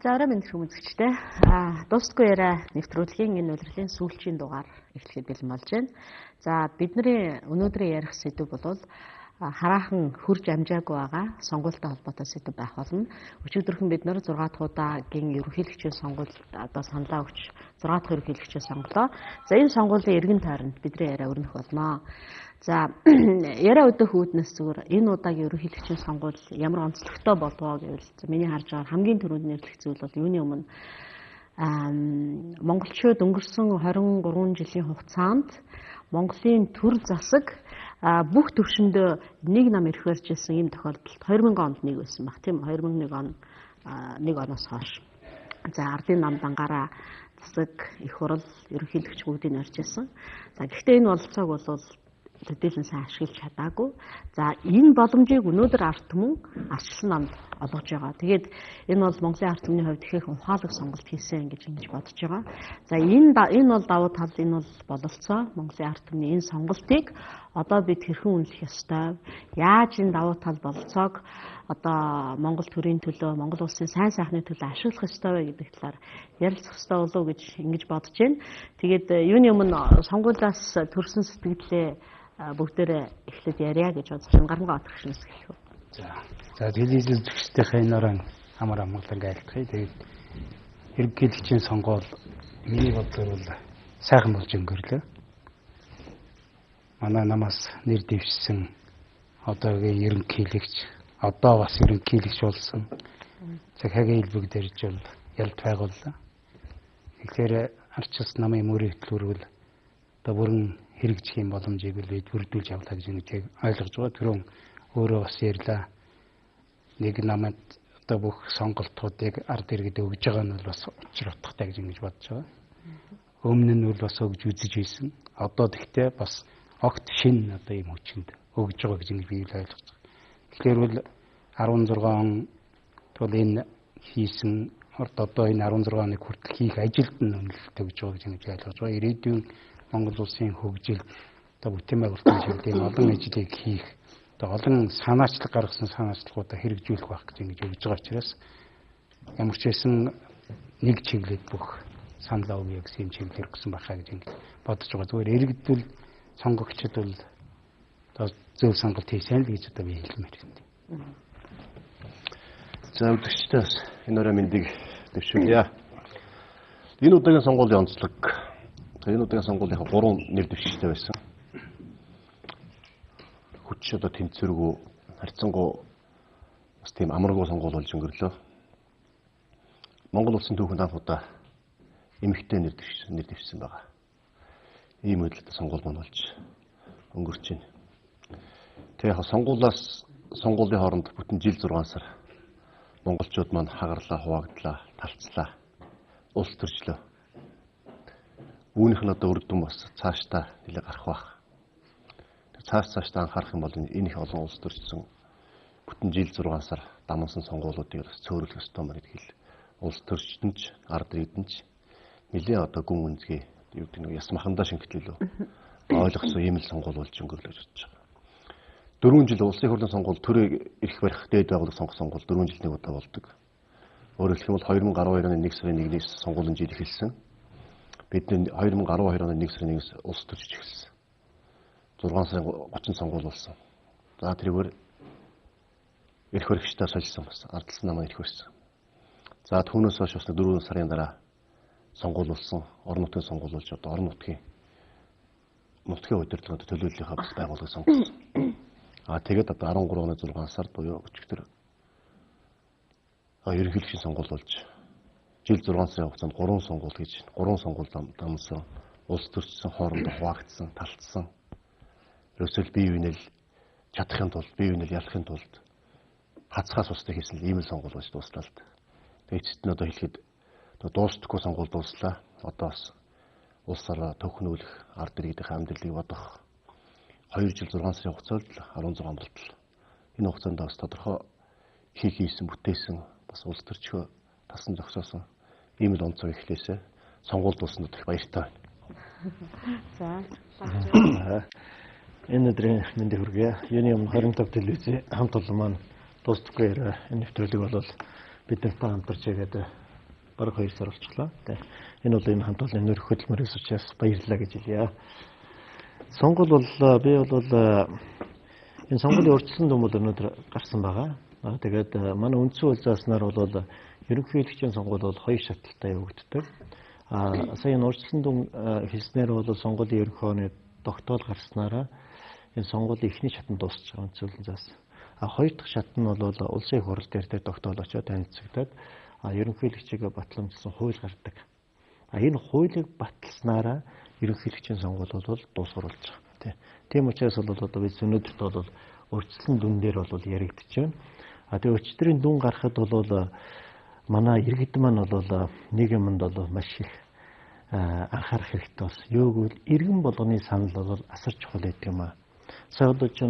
За орой мэндэх хүмүүжигчтэй. Дуустгүй яриа нэвтрүүлгийн энэ удирлын сүүлчийн дугаар эхлэхэд бэлэн болж байна. За бидний өнөөдрийн ярих сэдв бол хараахан хурж амжаагүй байгаа сонгуультай холбоотой сэдв байх болно. Өчигдөрхөн бид нар 6 дахь удаагийн ерөнхийлөгчийн сонгуульд саналаа өгч 6 дахь ерөнхийлөгчөө сонголоо. За энэ сонгуулийн эргэн тойронд бидний яриа өрнөх болно. За яриа өдөх үүднээс зүгээр энэ удаагийн ерөнхийлөгчийн сонгуул ямар онцлогтой болов гэвэл миний харж байгаа хамгийн түрүүнд нэрлэх зүйл бол юуны өмнө монголчууд өнгөрсөн 23 жилийн хугацаанд Монголын төр засаг бүх төвшөндөө нэг нам ирэх барьж ирсэн ийм тохиолдолд 2000 онд нэг байсан баг тийм 2001 он нэг оноос хойш. За ардын нам дангаараа засаг их хурл ерөнхийлөгч бүгдийг орж ирсэн. За гэхдээ энэ бололцоог бол төдийлөн сайн ашиглаж чадаагүй. За энэ боломжийг өнөөдөр ард түмэн арчилсан намд олгож байгаа. Тэгээд энэ бол Монголын ард түмний хувьд их ухаалаг сонголт хийсэн гэж ингэж бодож байгаа. За энэ бол давуу тал, энэ бол бололцоо. Монголын ард түмний энэ сонголтыг одоо бид хэрхэн үнэлэх ёстой? Яаж энэ давуу тал бололцоог одоо Монгол төрийн төлөө, Монгол улсын сайн сайхны төлөө ашиглах ёстой вэ гэдэг талаар ярилцах ёстой болов уу гэж ингэж бодож байна. Тэгээд юуны өмнө сонгуулиас төрсэн сэтгэлдээ бүгдээрээ эхлээд яриа гэж бодсон. Гарамгаа отгошноос хэлэх үү. За телевизэн зэгчдийнхээ нөрөн амар амгалан айлтгая. Тэгээд ерөнхийлөгчийн сонгуул миний бодлоор бол сайхан болж өнгөрлөө. Манай намаас нэр дэвшсэн одоогийн ерөнхийлөгч, одоо бас ерөнхийлөгч болсон. Цагаагийн хэлбэг дэрж бол ялт байгууллаа. Тэгэхээр арчилсан намын мөрийн хөтлөрвөл одоо бүрэн хэрэгжих юм боломжийг бид бүрдүүлж явлаа гэж ингэж ойлгож байгаа. Түрүүн өөрөө бас ярьлаа. Нэг намайг одоо бүх сонголтуудыг ард иргэд өгж байгаа нь бол бас учир утгатай гэж ингэж бодож байгаа. Өмнө нь бол бас өгж үзэж байсан. Одоо тэгтээ бас огт шин одоо ийм хүчинд өгж байгаа гэж ингэж би ойлгож байгаа. Тэгэхээр бол 16 он тул энэ хийсэн одоо энэ 16 оны хүртэл хийх ажилд нь үнэлэлт өгж байгаа гэж ингэж ойлгож байгаа. Ирээдүйн Монгол улсын хөгжил одоо бүтээн байгуулалтын чиглэлийн олон ажлыг хийх одоо олон санаачлаг гаргасан санаачлалуудаа хэрэгжүүлэх байх гэж ингэж өгж байгаа учраас ямар ч байсан нэг чиглэлд бүх саналаа өгье гэсэн юм чиглэл хэрэгсэн байхаа гэж ингэж бодож байгаа. Зүгээр иргэдэл сонгогчид бол одоо зөв сонголт хийсэн л гэж одоо би хэлмээр байна. За өдөрчтэй бас энэ өрөө мэндийг дэвшүүлье. Энэ удаагийн сонгуулийн онцлог энэ удаагийн сонгуулийн 3 нэр дэвшигчтэй байсан. Хүч одоо тэнцвэргүй харьцангуй бас тийм амаргүй сонгуул болж өнгөрлөө. Монгол улсын түүхэнд анх удаа эмэгтэй нэр дэвшсэн байгаа. Ийм үедээ сонгуул маань болж өнгөрч байна. Тэгээ сонгуулийн хооронд бүтэн жил 6 сар монголчууд маань хагарлаа, хуваагдлаа, талцлаа, улс төрчлөө. Үүнийх нь одоо үр дүн бас цаашдаа нэлээд гарах байх. Цаашдаа анхаарах юм бол энэ их олон улс төрчсөн бүтэн жил 6 сар дамнсан сонгуулиудыг бас цөөрөлөх ёстой мөн гэдгийг улс төрчтөн ч ард иргэдэн ч нэлээд одоо гүн үнцгий юу гэдэг нэг яс махандаа шингэтлээ ойлгосон ийм л сонгуул болж өнгөрлөж бодож байгаа. 4 жил улсын хурлын сонгуул төрийг эрх барих дээд байгууллага сонгох сонгуул 4 жилд нэг удаа болдог. Өөрөөр хэлбэл 2012 оны 1 сарын 1-ээс сонгуулийн жил эхэлсэн. Бид 2012 оны 1 сарын 1-ээс улс төрж эхэлсэн. 6 сарын 30 сонгуул болсон. За тэрээр эрх баригчдаа солисон бас ардсан намаа эрх барьсан. За түүнээс хойш бас 4 сарын дараа сонгуул болсон. Орон нутгийн сонгуул болж одоо орон нутгийн удирдлагын төлөөллийнхаа бас байгууллагыг сонгосон. Тэгээд одоо 13 оны 6 сард буюу өчигдөр ерөнхийлөгчийн сонгуул болж жил 6 сарын хугацаанд 3 сонгуул гэж 3 сонгуул дамсан улс төрчсөн хоорондоо хуваагдсан, талцсан. Ерөөсөө бие биенэл чадахын тулд, бие биенэл ялахын тулд хацхаас устдаа хийсэн ийм л сонгуул болж дуслаа л. Тэгээд эцэст нь одоо хэлэхэд дуустдаггүй сонгуул дууслаа. Одоо бас улсаараа төвхнүүлэх, ард иргэдийн амьдралыг бодох 2 жил 6 сарын хугацаанд 16 он болтол. Энэ хугацаанд бас тодорхой хийсэн, бүтээсэн бас улс төрчхөө тасан зогсоосон ийм л онцгой эхлээсээ сонгуул дуусна гэх баяртай байна. За. Энэ өдрийн мэндийг хүргэе. Юуны өмнө 25 телевизийн хамт олон маань дуустдаггүй энэ нэвтрүүлэг бол бидэнтэй хамтарч яагаад бараг 2 сар болчихлоо. Энэ бол энэ хамт олон нэр хөдөлмөрөөс учраас баярлалаа гэж хэлье. Сонгол бол би бол энэ сонгуулийн урьдчилан дүн бол өнөөдөр гарсан байгаа. Тэгээд манай үндсэн хууль зааснаар бол ерөнхийлөгчийн сонгуул бол 2 шатлалтай явагддаг. Сая энэ урьдчилан дүн хэлснээр бол сонгуулийн ерөнхий хооны тогтоол гарснараа энэ сонгуулийн эхний шатанд дуусч байгаа үндсэн хуулийн заасан. Хоёр дахь шат нь бол улсын их хурал дээр тогтоол очоод танилцагдаад ерөнхийлөгчийг батламжлсан хууль гардаг. Энэ хуулийг баталснараа ерөнхийлөгчийн сонгуул бол дуусгаруулж байгаа. Тийм учраас бол одоо бид өнөөдөрт бол урьдчилан дүн дээр бол яригдчихэж байна. Тэгээ өчтөрийн дүн гарахад бол манай иргэд маань бол нэг юмд бол маш их анхаарах хэрэгтэй болсон. Юу гэвэл иргэн болгоны санал бол асар чухал гэдэг юм аа. Сая одоо ч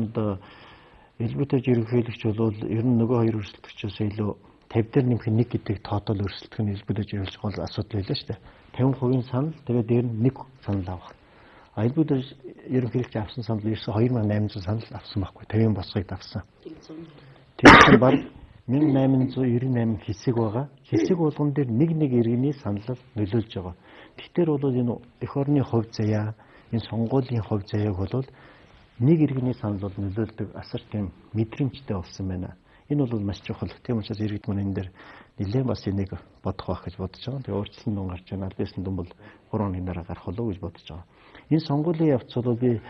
элбэтэж ерөнхийлөгч бол ер нь нөгөө хоёр өрсөлдөгчөөс илүү 50 дээр нэмэх 1 гэдэг тоотол өрсөлдөх нь элбэтэж ерөнхийлөгч гол асуудал байлаа шүү дээ. 50% санал тэгээд дээр нь 1 санал авах. Элбэтэж ерөнхийлөгч авсан санал ерөөсө 2800 санал авсан байхгүй 50 босгыг авсан. Тэгэхээр баг 1898 хэсэг байгаа. Хэсэг болгон дээр нэг иргэний санал нөлөөлж байгаа. Тэгэхээр бол энэ эх орны хувь заяа, энэ сонгуулийн хувь заяаг бол нэг иргэний санал бол нөлөөлдөг асар тийм мэдрэмжтэй болсон байна. Энэ бол маш чухал. Тийм учраас иргэд маань энэ дээр нэлээд бас энийг бодох байх гэж бодож байгаа. Тэгээ урьдчилан дүн гарч байна. Альбисэн дүн бол 3 оны дараа гарах болов уу гэж бодож байгаа. Энэ сонгуулийн явц бол би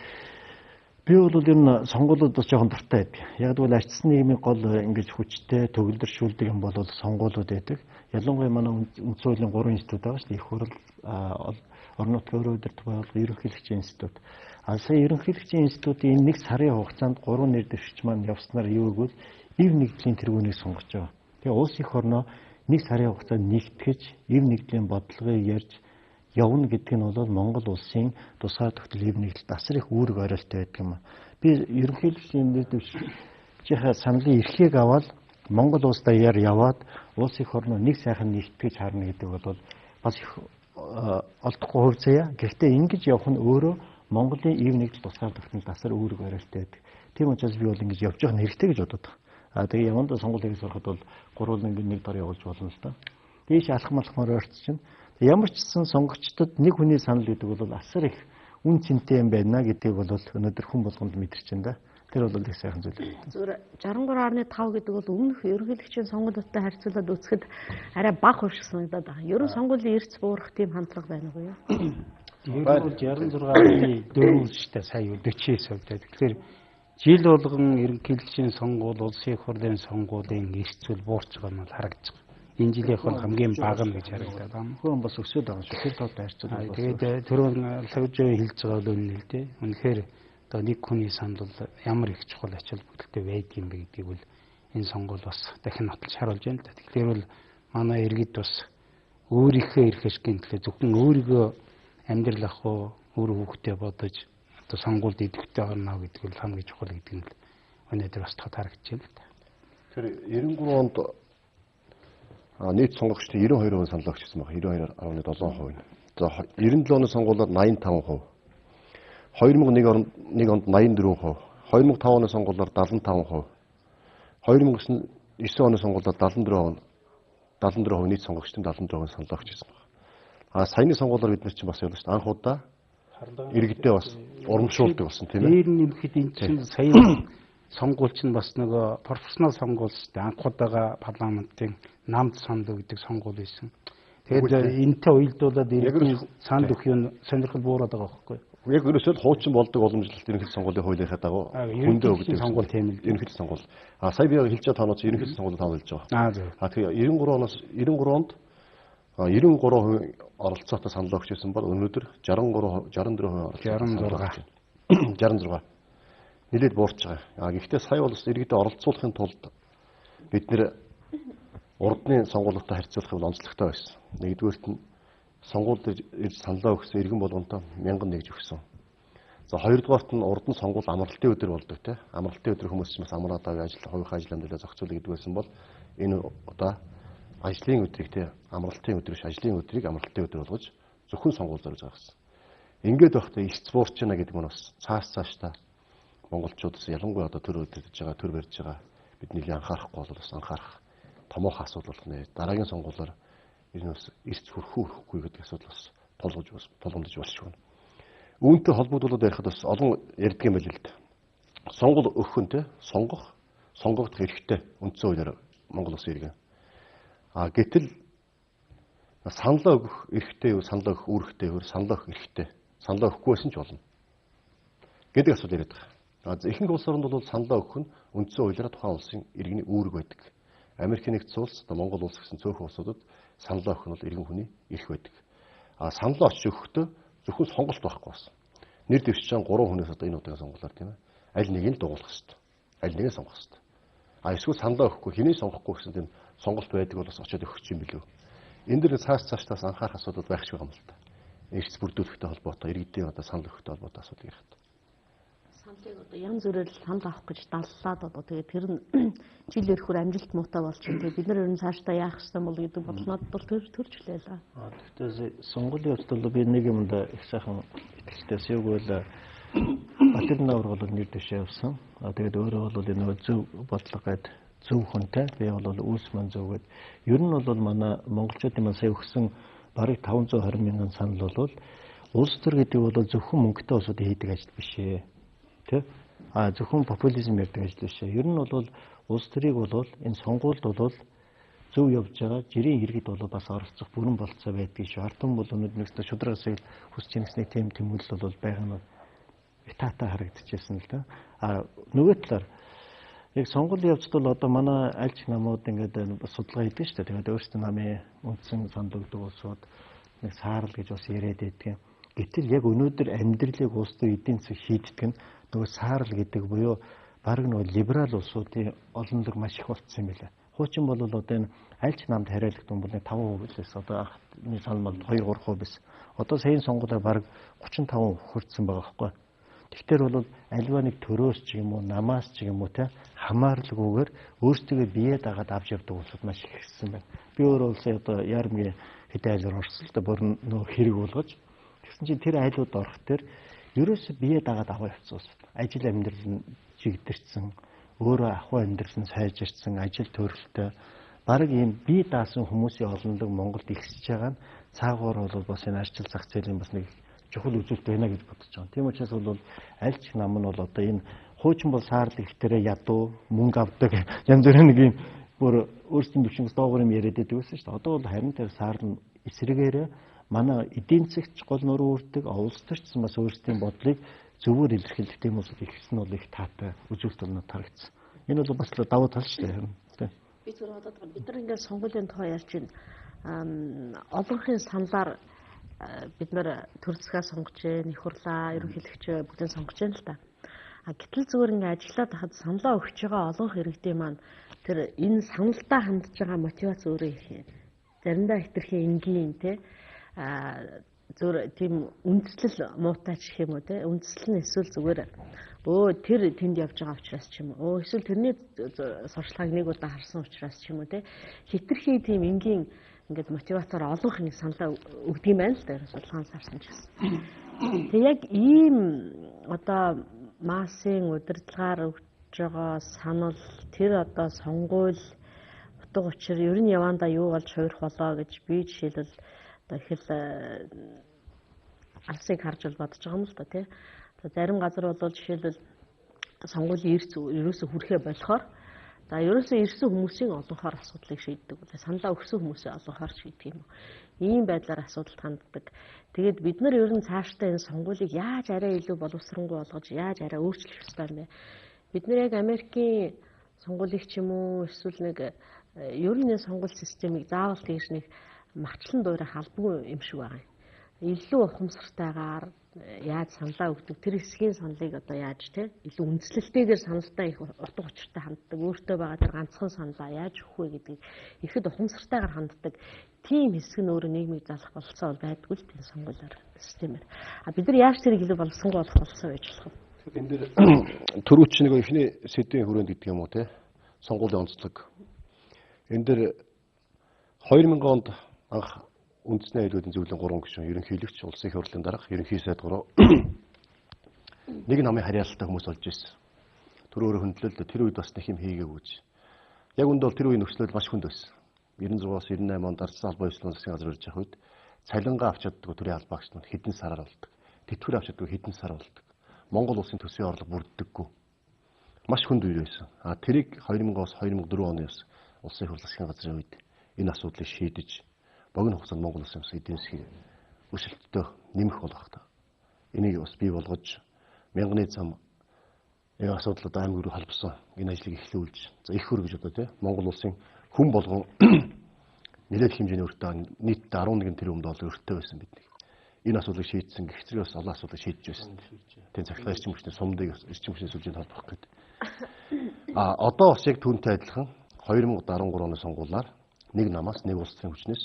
бол энэ сонгуулиуд бас жоохон дуртай байдаг. Яг бол арчсан нийгмийн гол ингэж хүчтэй төгөлдршүүлдэг юм бол сонгуулиуд байдаг. Ялангуяа манай үндсэн хуулийн 3 институт байгаа шүү дээ. Их хурал, орон нутгийн өрөө өдөрт байгууллага, ерөнхийлөгчийн институт. Сая ерөнхийлөгчийн институтын энэ 1 сарын хугацаанд 3 нэр дэвшигч маань явснаар юу гэвэл ив нэгдлийн тэргүүнийг сонгож байгаа. Тэгээ улс их орноо 1 сарын хугацаанд нэгтгэж ив нэгдлийн бодлогыг ярьж явна гэдэг нь бол Монгол улсын тусгай тогтол ив нэгдэлд асар их үүрэг оройлтой байдаг юм. Би ерөнхийлөгчийн нэр дэвшигчийн саналын эрхийг аваад Монгол улс даяар яваад улс их орноо 1 сайхан нэгтгэж харна гэдэг бол бас их олдохгүй хувь заяа. Гэхдээ ингэж явах нь өөрөө Монголын ив нэгдэл тусгай тогтнолд асар үүрэг оройлтой байдаг. Тийм учраас би бол ингэж явж явах нь хэрэгтэй гэж бодод байгаа. Тэгээ яванда сонгуулийн сурахад бол гурван нэг дор явуулж болно л да. Дээш алах малхмаар ойртчихно. Ямар ч гэсэн сонгогчдод нэг хүний санал гэдэг бол асар их үн цэнтэй юм байна гэдгийг бол өнөөдөр хүн болгонд мэдэрч байна да. Тэр бол их сайхан зүйл. Зүгээр 63.5 гэдэг бол өмнөх ерөнхийлөгчийн сонгуулиудтай харьцуулаад үзэхэд арай бага хувь шиг санагдаад байгаа. Ерөн сонгуулийн эрс буурах тийм хандлага байна уу юу? Ер нь 66.4 шүү дээ. Сая 49% дээ. Тэгэхээр жил болгон ерөнхийлөгчийн сонгуул, улсын их хурлын сонгуулийн эрс зүйл буурч байгаа нь харагдаж байгаа. Энэ жилийнх бол хамгийн бага нь гэж харагдаад байна. Хүн бас өсөд байгаа шүү. Тэр тоотой харьцуулбал. Тэгээд түрүүн лавжоо хэлж байгаа л үнэ л дээ. Үнэхээр одоо нэг хүний санал бол ямар их чухал ач холбогдолтой байдгийг бэ гэдгийг бол энэ сонгуул бас дахин нотолж харуулж байна л да. Тэгэхээр бол манай иргэд бас өөрийнхөө эрх ашигын төлөө зөвхөн өөрийгөө амьдрал ах уу, өөр хүүхдээ бодож одоо сонгуульд идэвхтэй орно гэдэг бол хамгийн чухал гэдэг нь өнөөдөр бас тод харагдаж байна л да. Тэгэхээр 93 онд нийт сонгогчдын 92% санал өгсөн байна. 92.7%. За 97 оны сонгуулиуд 85%. 2001 онд 84%. 2005 оны сонгуулиуд 75%. 2009 оны сонгуулиуд 74% нийт сонгогчдын 74% санал өгсөн байна. Саяны сонгуулиуд бид нар чинь бас явлаа шүү дээ. Анх удаа иргэдээ бас урамшуулдаг болсон тийм ээ. Дээр нэмэхэд энэ чинь саяны сонгуульч нь бас нөгөө профессионал сонгуул шүү дээ. Анх удаага парламентын намд санал өгдөг сонгуул байсан. Тэгээд энэтэй уялдуулаад иргэдийн санал өгөх сонирхол буураад байгаа байхгүй юу? Яг ерөөсөө хуучин болдог уламжлалт ерөнхий сонгуулийн хуулийнхаа дагуу хүндээ өгдөг сонгуул тийм л ерөнхий сонгуул. Сая би хэлж байгаа таанууд ерөнхий сонгуулийн таанууд хэлж байгаа. Тэгэхээр 93 онд 93% оролцоотой санал өгч байсан бол өнөөдөр 64% 66. Нэлээд буурч байгаа. Гэхдээ сая бол иргэдэд оролцуулахын тулд бид нэр урдны сонгуулиудтай харьцуулахыг онцлогтой байсан. Нэгдүгээрт нь сонгуульд ирж саналаа өгсөн иргэн болгонтой 1000 нэгж өгсөн. За хоёрдугаарт нь урд нь сонгуул амралтын өдөр болдог те. Амралтын өдөр хүмүүс ч бас амраад аваа ажил хувийн ажил амьдралаа зохицуулъя гэдэг байсан бол энэ одоо ажлын өдрийг те амралтын өдөр биш ажлын өдрийг амралтын өдөр болгож зөвхөн сонгуул зорж байгаа гэсэн. Ингээд байхдаа эрс буурч байна гэдэг нь бас цаашдаа монголчуудаас ялангуяа одоо төр өдөж байгаа төр барьж байгаа бид нэлийн анхаарахгүй бол бас анхаарах томоохон асуудал болох нэ. Дараагийн сонгуулиар Энэ бас эрс хүрхгүй гэдэг асуудал бас тулгамдж болж байна. Үүнтэй холбогдуулаад ярихад бас олон ярьдаг юм байл л да. Сонгол өгөх нь сонгогдох эрхтэй үндсэн хуулиар Монгол Улсын иргэн. Гэтэл саналаа өгөх эрхтэй юу, саналаа өгөх үүрэгтэй юу, саналаа өгөх эрхтэй, саналаа өгөхгүй байсан ч болно гэдэг асуудал яриад байгаа. Ихэнх улс оронд бол саналаа өгөх нь үндсэн хуулиараа тухайн улсын иргэний үүрэг байдаг. Америкийн нэгдсэн улс, Монгол улс гэсэн цөөхөн улсуудад саналаа өгөх нь бол иргэн хүний эрх байдаг. Саналаа очиж өгөхдөө зөвхөн сонголт байхгүй болсон. Нэр дэвшиж байгаа 3 хүнээс одоо энэ удаагийн сонголоор тийм ээ. Аль нэгийг нь дугуулах хэрэгтэй. Аль нэгийг сонгох хэрэгтэй. Эсвэл саналаа өгөхгүй, хэнийг сонгохгүй гэсэн тийм сонголт байдаг бол бас очиод өгч юм билүү. Энэ дэр цааш анхаарах асуудал байх ч байгаа юм л та. Эрс бүрдүүлэхтэй холбоотой, иргэдийн одоо санал өгөхтэй холбоотой асуудал ярих. Саналыг одоо янз бүрээр санал авах гэж даллаад одоо тэгээд тэр нь жил өрхөөр амжилт муутай болчихно. Тэгээд бид нар ер нь цаашдаа яах ёстой бол гэдэг бодлоод бол төрж хүлээлээ. Тэгтээ сонгуулийн хувьд бол би нэг юмд их сайхан итгэлтэйс яг бол Батэрнаа ургал нэр дэвшээ явсан. Тэгээд өөрөө бол энэ зөв бодлого гээд зөв хүнтэй би бол үүс ман зөв гээд ер нь бол манай монголчуудын маань сая өгсөн бараг 520 мянган санал бол улс төр гэдэг бол зөвхөн мөнгөтэй улсуудын хийдэг ажил биш ээ. Тэ? Зөвхөн популизм ярьдаг ажил биш ээ. Ер нь бол улс төрийг бол энэ сонгуульд бол зөв явж байгаа жирийн иргэд бол бас оролцох бүрэн болцоо байдгийг шүү. Ардын бол өнөөдөр шударгасыг хүсэж нэгснээ тийм тэмүүлэл бол байгаа нь витата харагдчихсэн л да. Нөгөө талаар яг сонгуулийн явцд бол одоо манай альч намууд ингээд бас судалгаа хийдэг шүү дээ. Тэгээд өөрсдөө намын үндсэн санал өгдөг улсууд нэг саарл гэж бас яриад байдаг. Гэтэл яг өнөөдөр амьдралыг улс төр эдийн засаг шийддэг нь нөгөө саарл гэдэг буюу баг нөгөө либерал улсуудын олонлог маш их болцсон юм байна. Хуучин бол одоо энэ альч намд хариалагдсан бол 5% лээс одоо анхны санал бол 2-3% биш. Одоо саяын сонгуулиар баг 35% хүрсэн байгаа байхгүй. Тэгэхээр бол альва нэг төрөөс ч юм уу, намаас ч юм уу те хамаарлаггүйгээр өөрсдөө бие дагаад авч явдаг улсууд маш их ихсэн байна. Би өөрөө улсаа одоо ярмгийн хэдэн айлаар орсолтой бүр нөө хэрэг болгож тэгсэн чинь тэр айлууд орох тэр ерөөсөө бие дагаад аваа явцсан улсууд. Ажил амьдрал нь чигдэрсэн, өөрөө ахуй амьдрал нь сайжирсан, ажил төрөлтэй бараг ийм бие даасан хүмүүсийн олонлог Монголд ихсэж байгаа нь цаагаар бол бас энэ арчил зах зээлийн бас нэг чухал үзүүлэлт байна гэж бодож байгаа. Тийм учраас бол аль ч нам нь бол одоо энэ хуучин бол саарл ихтэрээ ядуу мөнгө авдаг янз бүрийн нэг юм бүр өөрсдийн төвшингс доогуур юм яриад байдаг байсан шүү дээ. Одоо бол харин тэр саарл нь эсрэгээр манай эдийн засгч гол нөр үүрдэг, улс төрчсөн бас өөрсдийн бодлыг зөвөр илэрхийлэх тийм улсууд ихсэн бол их таатай үзүүлэлт өнөд харагдсан. Энэ бол бас давуу тал шүү дээ. Би зөв бодоод байгаа. Бид нар ингээд сонгуулийн тухай ярьж байна. Олонхын саналаар бид нар төр засгаа сонгож, их хурлаа, ерөнхийлөгчөө бүгдийг сонгож байна л да. Гэтэл зүгээр ингээд ажиллаад хахад саналаа өгч байгаа олонх иргэдийн маань тэр энэ саналдаа хандж байгаа мотивац өөрөө их юм. Заримдаа хэтэрхий энгийн те зүгээр тийм үндслэл муутай ч гэх юм уу те үндслэл нь эсвэл зүгээр тэр тэнд явж байгаа учраас ч юм уу эсвэл тэрний сурчлагыг нэг удаа харсан учраас ч юм уу те хэтэрхий тийм энгийн ингээд мотиватор олонх нэг саналаа өгдөг юм байна л да судалгаанаас харсан ч гэсэн. Тэг яг ийм одоо массын удирдлагаар өгж байгаа санал тэр одоо сонгуул утга учир ер нь явандаа юу болж хувирах болоо гэж би жишээлбэл одоо их л алсыг харж бодож байгаа юм л да тий. Зарим газар бол жишээлбэл сонгуулийн ерөөсө хүрэхэ болохоор за ерөөсөө ирсэн хүмүүсийн олонхоор асуудлыг шийддэг. Саналаа өгсөн хүмүүсийн олонхоор шийддэг юм. Ийм байдлаар асуудалд ханддаг. Тэгээд бид нар ер нь цаашдаа энэ сонгуулийг яаж арай илүү боловсронгуй болгож яаж арай өөрчлөх ёстой юм бэ? Бид нар яг Америкийн сонгуулийг ч юм уу эсвэл нэг ер нь сонгууль системийг заавал тэгж нэг махчлан дуурайх албагүй юм шиг байгаа юм. Илүү ухамсартайгаар яаж саналаа өгдөг тэр хэсгийн саналыг одоо яаж те илүү үндэслэлтэйгээр саналтай их утга учиртай ханддаг өөртөө байгаа тэр ганцхан саналаа яаж өгөх вэ гэдгийг ихэд ухамсартайгаар ханддаг тийм хэсэг нь өөрөө нийгмийг залах болцоо байдгүй л тийм сонгуулиар системээр. Бид нар яаж тэрийг илүү боловсронгуй болох болцоо байж болох вэ? Энэ дэр төрүүч нэг ихний сэдвийн хүрээнд гэдэг юм уу те сонгуулийн онцлог. Энэ дэр 2000 онд анх үндэсний аюулгүйн зөвлөлийн 3 гишүүн ерөнхийлөгч улсын их хурлын дарга ерөнхий сайд 3 нэг намын харьяалалтай хүмүүс болж ирсэн. Тэр өөрөө хөндлөлт тэр үед бас нэг юм хийгээгүй. Яг үндэ бол тэр үеийн нөхцөл маш хүнд байсан. 96-аас 98 онд Ардсан албан ёслолын засгийн газар ирж явах үед цалингаа авч чаддаг төрийн албаагч нь хэдэн сараар болдог. Тэтгэврээ авч чаддаг хэдэн сар болдог. Монгол улсын төсвийн орлого бүрддэггүй. Маш хүнд үе байсан. Тэрийг 2000-оос 2004 оны улсын хурлын засгийн газрын үед энэ асуудлыг шийдэж богино хугацаанд Монгол улсын эдийн засгийн өсөлттэй нэмэх болох та. Энийг бас бий болгож мянганы зам энэ асуудлууд аймаг руу холбосон энэ ажлыг эхлүүлж за их хөр гэж одоо тийм Монгол улсын хүн болгон нэлээд хэмжээний өртөө нийтдээ 11 тэрбум доллар өртөө байсан бидний. Энэ асуудлыг шийдсэн гэх зэрэг бас олон асуудлыг шийдэж байсан. Тийм цахилгаан эрчим хүчний сумдыг эрчим хүчний сүлжээнд холбох гэдэг. Одоо бас яг түүнтэй адилхан 2013 оны сонгуулиар нэг намаас нэг улсын хүчнээс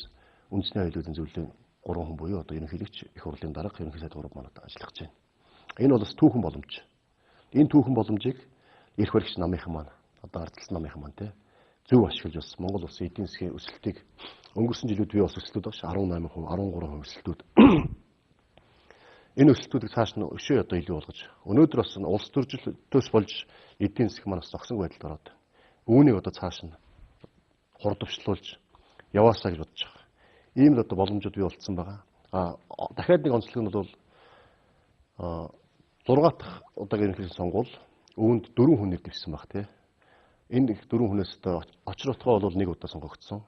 үндэсний аюулгүй зөвлөлийн 3 хүн буюу одоо ерөнхийлөгч их хурлын дарга ерөнхий сайд гурав манад ажиллаж байна. Энэ бол бас түүхэн боломж. Энэ түүхэн боломжийг эрх баригч намынхан маань одоо ардчилсан намынхан маань те зөв ашиглаж бас Монгол улсын эдийн засгийн өсөлтийг өнгөрсөн жилүүд бий болсон өсөлтүүд багш 18%, 13% өсөлтүүд. Энэ өсөлтүүдийг цааш нь өшөө одоо илүү болгож өнөөдөр бас улс төрөлтөөс болж эдийн засаг маань бас зогсонгүй байдалд ороод үүнийг одоо цааш нь хурдвчлуулж яваасаа гэж бодож байгаа. Ийм л одоо боломжууд бий болцсон байгаа. Дахиад нэг онцлог нь бол 6 дахь удаагийн ерөнхийлөгчийн сонгуул өвөнд 4 хүн нэрдэвсэн баг тий. Энэ 4 хүнээс одоо очир утгаа бол 1 удаа сонгогдсон.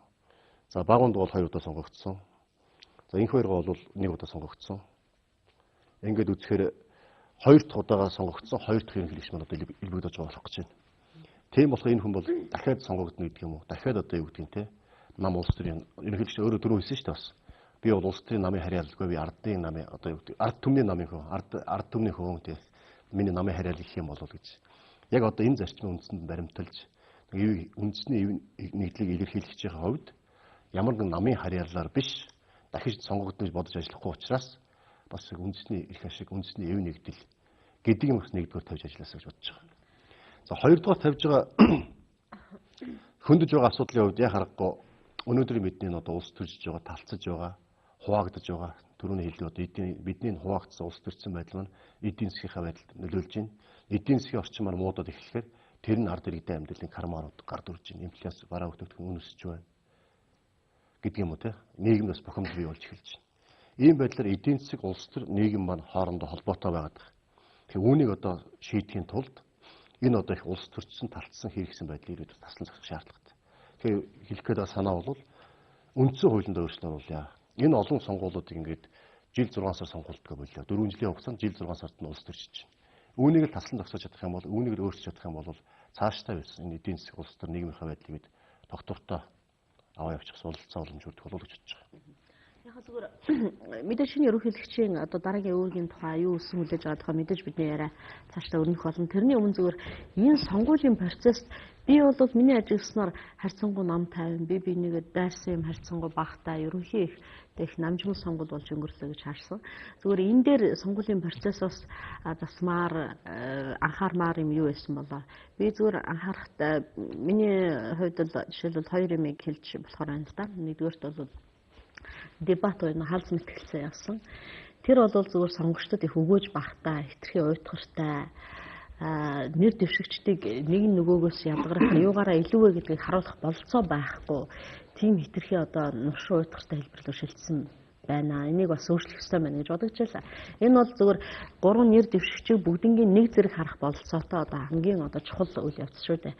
За багунд бол 2 удаа сонгогдсон. За инх хоёроо бол 1 удаа сонгогдсон. Ингээд үзэхээр 2 дахь удаага сонгогдсон 2 дахь ерөнхийлөгч маань одоо илбэгдэж байгаа болох гэж байна. Тийм болохоор энэ хүн бол дахиад сонгогдно гэдэг юм уу? Дахиад одоо юу гэдэг юм те? Нам улс төрийн ерөнхийлөгч өөрөө дөрөв хэлсэн шүү дээ бас. Би бол улс төрийн намын хариалалгүй би ардын намын одоо юу гэдэг ард түмний намын хүн ард түмний хүн те. Миний намын хариалал гэх юм болов гэж. Яг одоо энэ зарчмын үндсэнд баримталж үндэсний нэгдлийг илэрхийлэх чинь хувьд ямар нэгэн намын хариаллаар биш дахиж сонгогдно гэж бодож ажиллахгүй учраас бас үндэсний эрх ашиг, үндэсний эв нэгдэл гэдэг юм бас нэгдүгээр тавьж ажилласаа гэж бодож байгаа. За хоёрдугаар тавьж байгаа хөндөж байгаа асуудлын хувьд яа харахгүй өнөөдрийн бидний одоо улс төрж байгаа, талцаж байгаа, хуваагдж байгаа түрүүний хэлдэг одоо бидний хуваагдсан улс төрсэн байдал маань эдийн засгийнхаа байдалд нөлөөлж байна. Эдийн засгийн орчмаар муудаад эхлэхээр тэр нь ард иргэдийн амьдралын карманууд гард үрж байна. Инфляц бараа хөтөлбөр үн өсөж байна. Гэдэг юм уу те? Нийгэм бас бохомж бий болж эхэлж байна. Ийм байдлаар эдийн засаг улс төр нийгэм маань хоорондоо холбоотой байгаад байна. Тэгэхээр үүнийг одоо шийдэхийн тулд энэ одоо их улс төрчсөн талцсан хэрэгсэн байдлыг ирээд таслан зогсох шаардлагатай. Тэгэхээр хэлэх гээд санаа бол үндсэн хуулинд өөрчлөлт оруулъя. Энэ олон сонгуулиудыг ингээд жил 6 сар сонгуульдгаа болио. 4 жилийн хугацаанд жил 6 сард нь улс төрчиж байна. Үүнийг л таслан зогсоож чадах юм бол үүнийг л өөрчилж чадах юм бол цаашдаа байсан энэ эдийн засаг улс төр нийгмийнхаа байдлыг бид доктортой аваа явуучих суралцсан боломж өгөх болов уу гэж бодож байгаа. Яг зүгээр мэдээж шинэ ерөнхийлөгчийн одоо дараагийн үүргийн тухай юу өссөн хүлээж байгаа тухай мэдээж бидний яриа цаашдаа өрнөх болно. Тэрний өмнө зүгээр энэ сонгуулийн процесс би бол миний ажигласнаар харьцангуй нам тайван би нэгэ дайрсан юм харьцангуй багтаа ерөнхий их намжмал сонгуул болж өнгөрлөө гэж харсан. Зүгээр энэ дээр сонгуулийн процессоос засмаар анхаармаар юм юу байсан болоо. Би зүгээр анхаарахад миний хувьд л жишээлбэл 2 юмыг хэлж болохоор байна л да. Нэгдүгээрт бол дебат байна хаалц мэтгэлцээ явсан. Тэр бол зүгээр сонгогчдод их өгөөж багтаа, хэтэрхий уйтгартай нэр дэвшигчдийг нэг нөгөөгөөс ядгарах юугаараа илүү вэ гэдгийг харуулах болцоо байхгүй. Тийм хэтэрхий одоо нуршин уйтгартай хэлбэрлэл шилжсэн байна. Энийг бас өөрчлөх ёстой байна гэж бодож байлаа. Энэ бол зүгээр 3 нэр дэвшигчийг бүгднгийн нэг зэрэг харах бололцоотой одоо хамгийн одоо чухал үйл явц шүү дээ.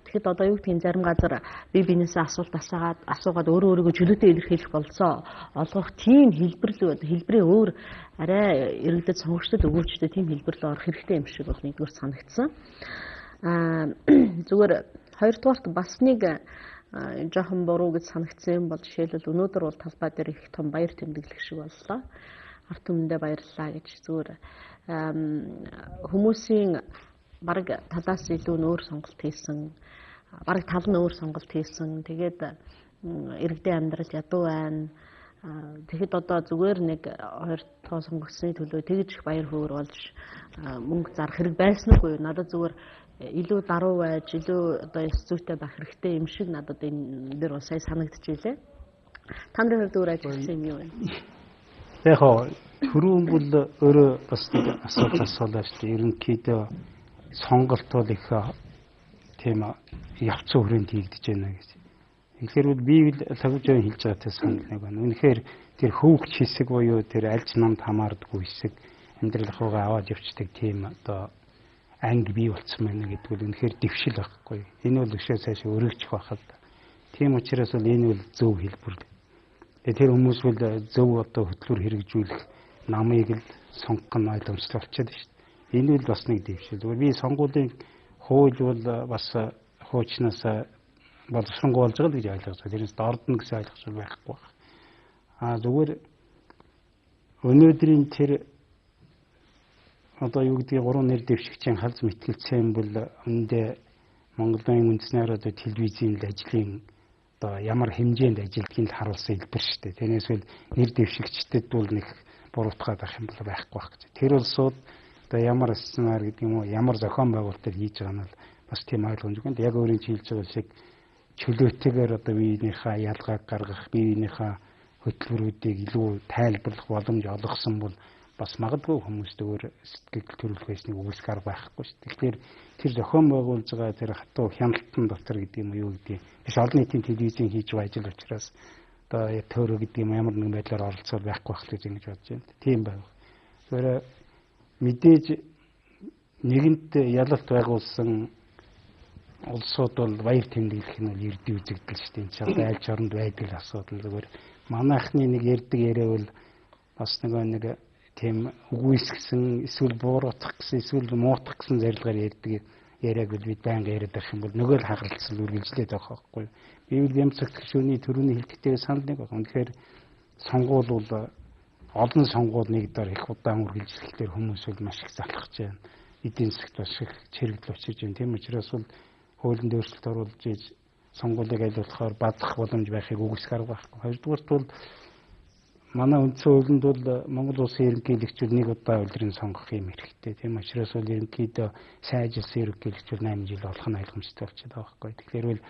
Тэгэхэд одоо юу гэдгийг зарим газар биенээсээ асуулт асуугаад өөрийгөө чөлөөтэй илэрхийлэх бололцоо олгох тийм хэлбэрийн өөр арай иргэдэд сонгогчдод өгөөчтэй тийм хэлбэрлэл орох хэрэгтэй юм шиг бол нэгдүгээр санагдсан. Зүгээр хоёрдугаарт бас нэг жоохон буруу гэж санагдсан юм бол жишээлбэл өнөөдөр бол талбай дээр их том баяр тэмдэглэх шиг боллоо. Ард түмэндээ баярлалаа гэж зүгээр хүмүүсийн бараг талаас илүү нөөр сонголт хийсэн, бараг тал нь өөр сонголт хийсэн. Тэгээд иргэдийн амьдрал ядуу байна. Тэгэхэд одоо зүгээр нэг 2 тоо сонгогдсны төлөө тэгж их баяр хөөр болж мөнгө зарах хэрэг байснаггүй. Надад зүгээр илүү даруй байж, илүү одоо ёс зүйтэй байх хэрэгтэй юм шиг надад энэ дээр бас сая санагдчихжээ. Та нарын хувьд өөр ажилласан юм юу вэ? Яг түрүүн бол өөрөө бас нэг асуулт асуулаа шүү дээ. Ерөнхийдөө сонголт бол их тийм явцсан хүрээнд хийгдэж байна гэж. Тэгэхээр би лагжаа хэлж байгаатай санал нэг байна. Үнэхээр тэр хөвгч хэсэг буюу тэр альж намд хамаардаггүй хэсэг амьдрал ахуйгаа аваад явцдаг тийм одоо анги бий болцсон байна гэдэг нь үнэхээр дэвшил байхгүй. Энэ бол өшөө цаашаа өргөжих байх л. Тийм учраас бол энэ бол зөв хэлбэр. Тэр хүмүүс бол зөв одоо хөтлөөр хэрэгжүүлэх намыг л сонгох нь ойлгомжтой болчиход шүү дээ. Энэ бол бас нэг дэвшил. Би сонгуулийн хууль бол бас хуучнаас боловсронгуй болж байгаа л гэж ойлгож байна. Тэрнээс дордно гэсэн ойлгож байхгүй байна. Зүгээр өнөөдрийн тэр одоо юу гэдгийг 3 нэр дэвшигчийн халз мэтгэлцсэн бол өндөө Монголын үндэсний одоо телевизийн ажлын одоо ямар хэмжээнд ажилдгийг харуулсан хэлбэр шүү дээ. Тэрнээс бол нэр дэвшигчдэд бол нэг буруутгаад байх юм бол байхгүй байх гэж. Тэр улсууд одоо ямар сценар гэдэг юм уу, ямар зохион байгуулалт хийж байгаа нь бол бас тийм ойлгомжгүй. Яг өөрийн хэлж байгаа шиг чөлөөтэйгээр одоо биенийхээ ялгааг гаргах, биенийхээ хөтөлбөрүүдийг илүү тайлбарлах боломж олгосон бол бас магадгүй хүмүүст өөр сэтгэл төрүүлэх байсныг үүсэх арга байхгүй шүү дээ. Тэгэхээр тэр зохион байгуулж байгаа тэр хатуу хяналтан дотор гэдэг юм уу юу гэдэг биш олон нийтийн телевизийн хийж байгаа ажил учраас одоо төөрө гэдэг юм ямар нэгэн байдлаар оролцоод байхгүй байх гэж ингэж бодож байна. Тийм байв. Тэгэхээр мэдээж нэгэнт ялалт байгуулсан улсууд бол баяр тэмдэглэх нь бол эрдэв үзэгдэл шүү дээ. Энэ ч одоо аль ч оронд байдаг асуудал. Зүгээр манайхны нэг ярддаг яриа бол бас нэг тийм үгүйсгсэн эсвэл буруутгах гэсэн эсвэл муутгах гэсэн зорилгоор ярьдаг яриаг бол бид байнга яриад байх юм бол нөгөө л хагалцсан үргэлжлээд байгаа байхгүй. Би бол Бямцагт гишүүний төрөний хэлтгтэй санал нэг байна. Тэгэхээр сонгуул бол олон сонгуул нэг дор их удаан үргэлжлэхээр хүмүүс бол маш их залхаж байна. Эдийн засагт бас их чирэгдэл учирж байна. Тийм учраас бол хуулинд өөрчлөлт оруулж ийж сонгуулийг аль болохоор базах боломж байхыг үгүйсэх арга байхгүй. Хоёрдугаарт бол манай үндсэн хуулинд бол Монгол улсын ерөнхийлөгчид нэг удаа улирын сонгох юм хэрэгтэй. Тийм учраас бол ерөнхийдөө сайн ажилласан ерөнхийлөгчид 8 жил болох нь ойлгомжтой болчиход байгаа байхгүй. Тэгэхээр бол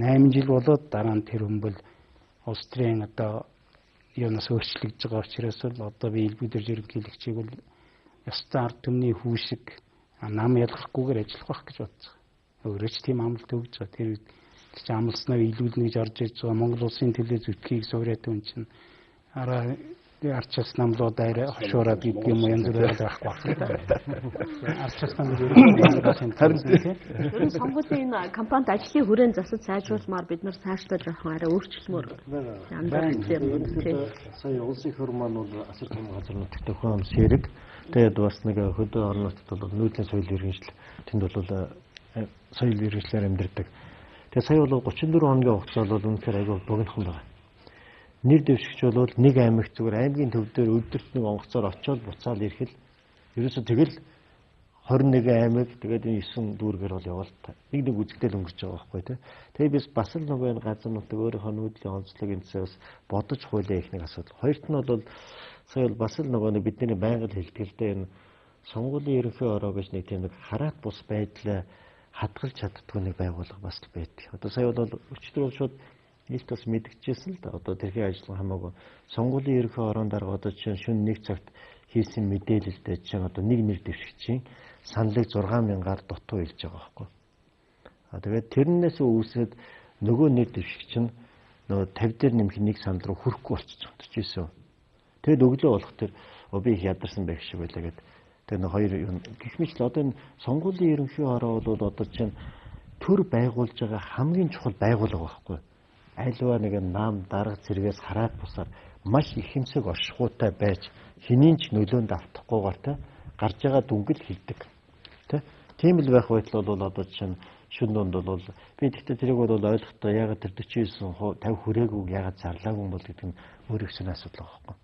8 жил болоод дараа нь тэр хүн бол улс төрийн одоо юунаас өөрчлөгдөж байгаа учраас бол одоо би илбэгдэрж ерөнхийлөгчийг бол ёстой ард түмний хүүшиг нам ялгахгүйгээр ажиллах байх гэж бодсон. Өөрөө ч тийм амлалт өгж байгаа. Тэр чинь амлснаа илүүлнэ гэж орж ирж байгаа Монгол улсын төлөө зүтгийг суурьад үн чинь араа арчаас намлууд арай хошуураад гэдэг юм уу янз бүрээр байхгүй байна. Арчаас намлууд харин сонгуулийн кампанид ажлын хүрээнд засаж сайжруулмаар бид нар цаашлаад жоохон арай өөрчлөлмөр сая улсын хөр маань бол асар том газар нутагт төхөн сэрэг. Тэгээд бас нэг хөдөө орон нутагт бол нүүдлийн соёл иргэншил тэнд бол соёл иргэншлэр амьдардаг. Тэгээд сая бол 34 хоногийн хугацаанд бол үнэхээр аягүй богинохон байна. Нэр дэвшигч бол нэг аймагт зүгээр аймгийн төв дээр өдөрт нэг онгоцоор очиод буцаал ирэхэл ерөөсө тэгэл 21 аймаг тэгээд энэ 9 дүүргээр бол явал нэг үзэгдэл өнгөрч байгаа байхгүй тий. Тэгээд biz бас л нөгөө энэ газар нутаг өөрийнхөө нүүдлийн онцлог энэсээ бас бодож хуулиа их нэг асуудал. Хоёрт нь бол сая бол бас л нөгөө бидний байнга хэлтгэлтэй энэ сонгуулийн ерөнхий ороо гэж нэг тийм нэг хараат бус байдлаа хадгалж чаддгүй нэг байгууллага бас л байдаг. Одоо сая бол өчтөр шууд нийт бас мэдгчээсэн л да. Одоо тэрхий ажиллагаа хамаагүй сонгуулийн ерөнхий орон дарга одоо чинь шөнө 1 цагт хийсэн мэдээлэлдээ чинь одоо нэг нэр дэвшигчийн саналыг 6,000-аар дутуу хэлж байгаа байхгүй. Тэгээд тэрнээс үүсээд нөгөө нэр дэвшигч нь нөгөө 50 дээр нэмэх нэг санал руу хүрэхгүй болчихсон гэсэн. Тэгэд өглөө болох тэр би их ядарсан байх шиг байлаа гэдэг. Тэгээд нэг хоёр юм гэх мэт л одоо энэ сонгуулийн ерөнхий ороо бол одоо чинь төр байгуулж байгаа хамгийн чухал байгууллага байхгүй. Альва нэг нам дарга зэрэгээс хараад бусаар маш их хэмсэг оршихуйтай байж хэний ч нөлөөнд автахгүйгээр те гарч байгаа дүнгэл хилдэг те тийм л байх байтал бол одоо чинь шүн дунд бол би тэгтээ тэрийг бол ойлгохдоо ягаад тэр 49% 50 хүрээгүй ягаад зарлаагүй юм бол гэдэг нь өөр их сонь асуудал байгаа байхгүй.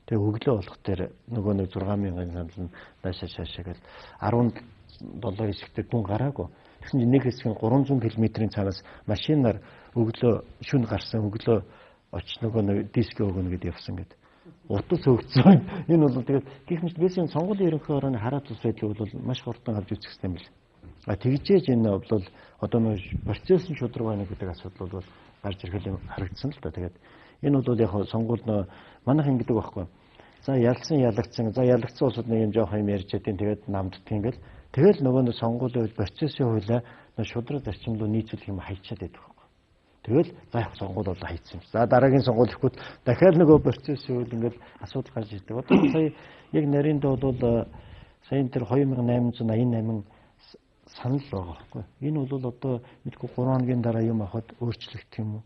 Тэгээ өглөө болох тэр нөгөө нэг 6,000-ын санал нь наашаа гэл 17 хэсэгтээ дүн гараагүй. Тэгсэн чинь нэг хэсэг нь 300 км-ийн цаанаас машинаар өглөө шүн гарсан өглөө очиж нөгөө нэг диск өгнө гэдээ явсан гэдэг. Утас өгцөн. Энэ бол тэгээд гэх мэт бисийн сонгуулийн ерөнхий орооны хараат ус байдлыг бол маш хурдан авч үзэх юм бэл. Тэгжээж энэ бол одоо нэг процессын шудраг байна гэдэг асуудал бол гарч ирэх юм харагдсан л да. Тэгээд энэ бол яг сонгуульд манайх ингэдэг байхгүй. За ялагдсан улсууд нэг юм жоох юм ярьж байдیں۔ Тэгээд намддаг ингээл. Тэгэл нөгөө нэг сонгуулийн процессын хуулиа шудраг зарчим руу нийцүүлэх юм хайчаад байдаг байхгүй. Тэгэл за яг сонгуул бол хийцэн. За дараагийн сонгуул ирэхэд дахиад нөгөө процесс үйл ингээд асуудал гарч ирдэг. Одоо сая яг нарийнд бол сая энэ 2888 санал байгаа байхгүй. Энэ бол одоо мэдгүй 3 хоногийн дараа юм авахад өөрчлөгдөх юм уу?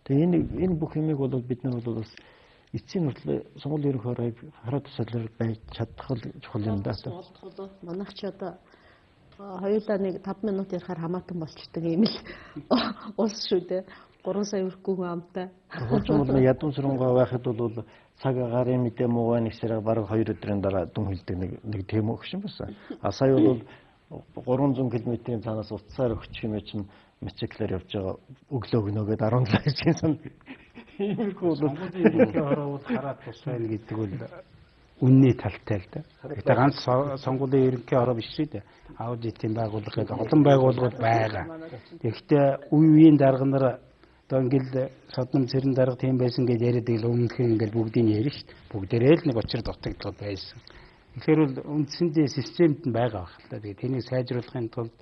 Тэгээ энэ бүх юмыг бол бид нар бол бас эцсийн хүртэл сонгуулийн ерөнхий хорыг хараад тусалж байж чадах чухал юм да. Манайх ч одоо хоёулаа нэг 5 минут ярихаар хамаатан болчдөг юм л улс шүү дээ. 3 сая өрхгүй хүн амтай. Хожим бол ядам сүрэнгой байхад бол цаг агарын мэдээ муугаа нэг сараа бараг 2 өдрийн дараа дүн хилдэг нэг тийм өгшин байсан. А сая бол 300 км-ийн цаанаас уцаар өгчих юм чинь мотоциклээр явж байгаа өглөө гнөөгээд 17 сая сан. Иймэрхүү бол сонгуулийн хороо хараад тусвал гэдэг бол үнний талтай л да. Гэхдээ ганц сонгуулийн ерөнхий хороо биш шүү дээ. Аудитын байгууллагууд олон байгууллагууд байгаа. Гэхдээ үе үеийн дарганаар одоо ингээл содном цэрэн дарга тийм байсан гэж яриад ил өмнөхөн ингээл бүгдийг ярина шүү дээ. Бүгдээрээ л нэг учир дутагдал байсан. Тэгэхээр бол үндсэндээ системд нь байгаа байх л да. Тэгээ тэнийг сайжруулахын тулд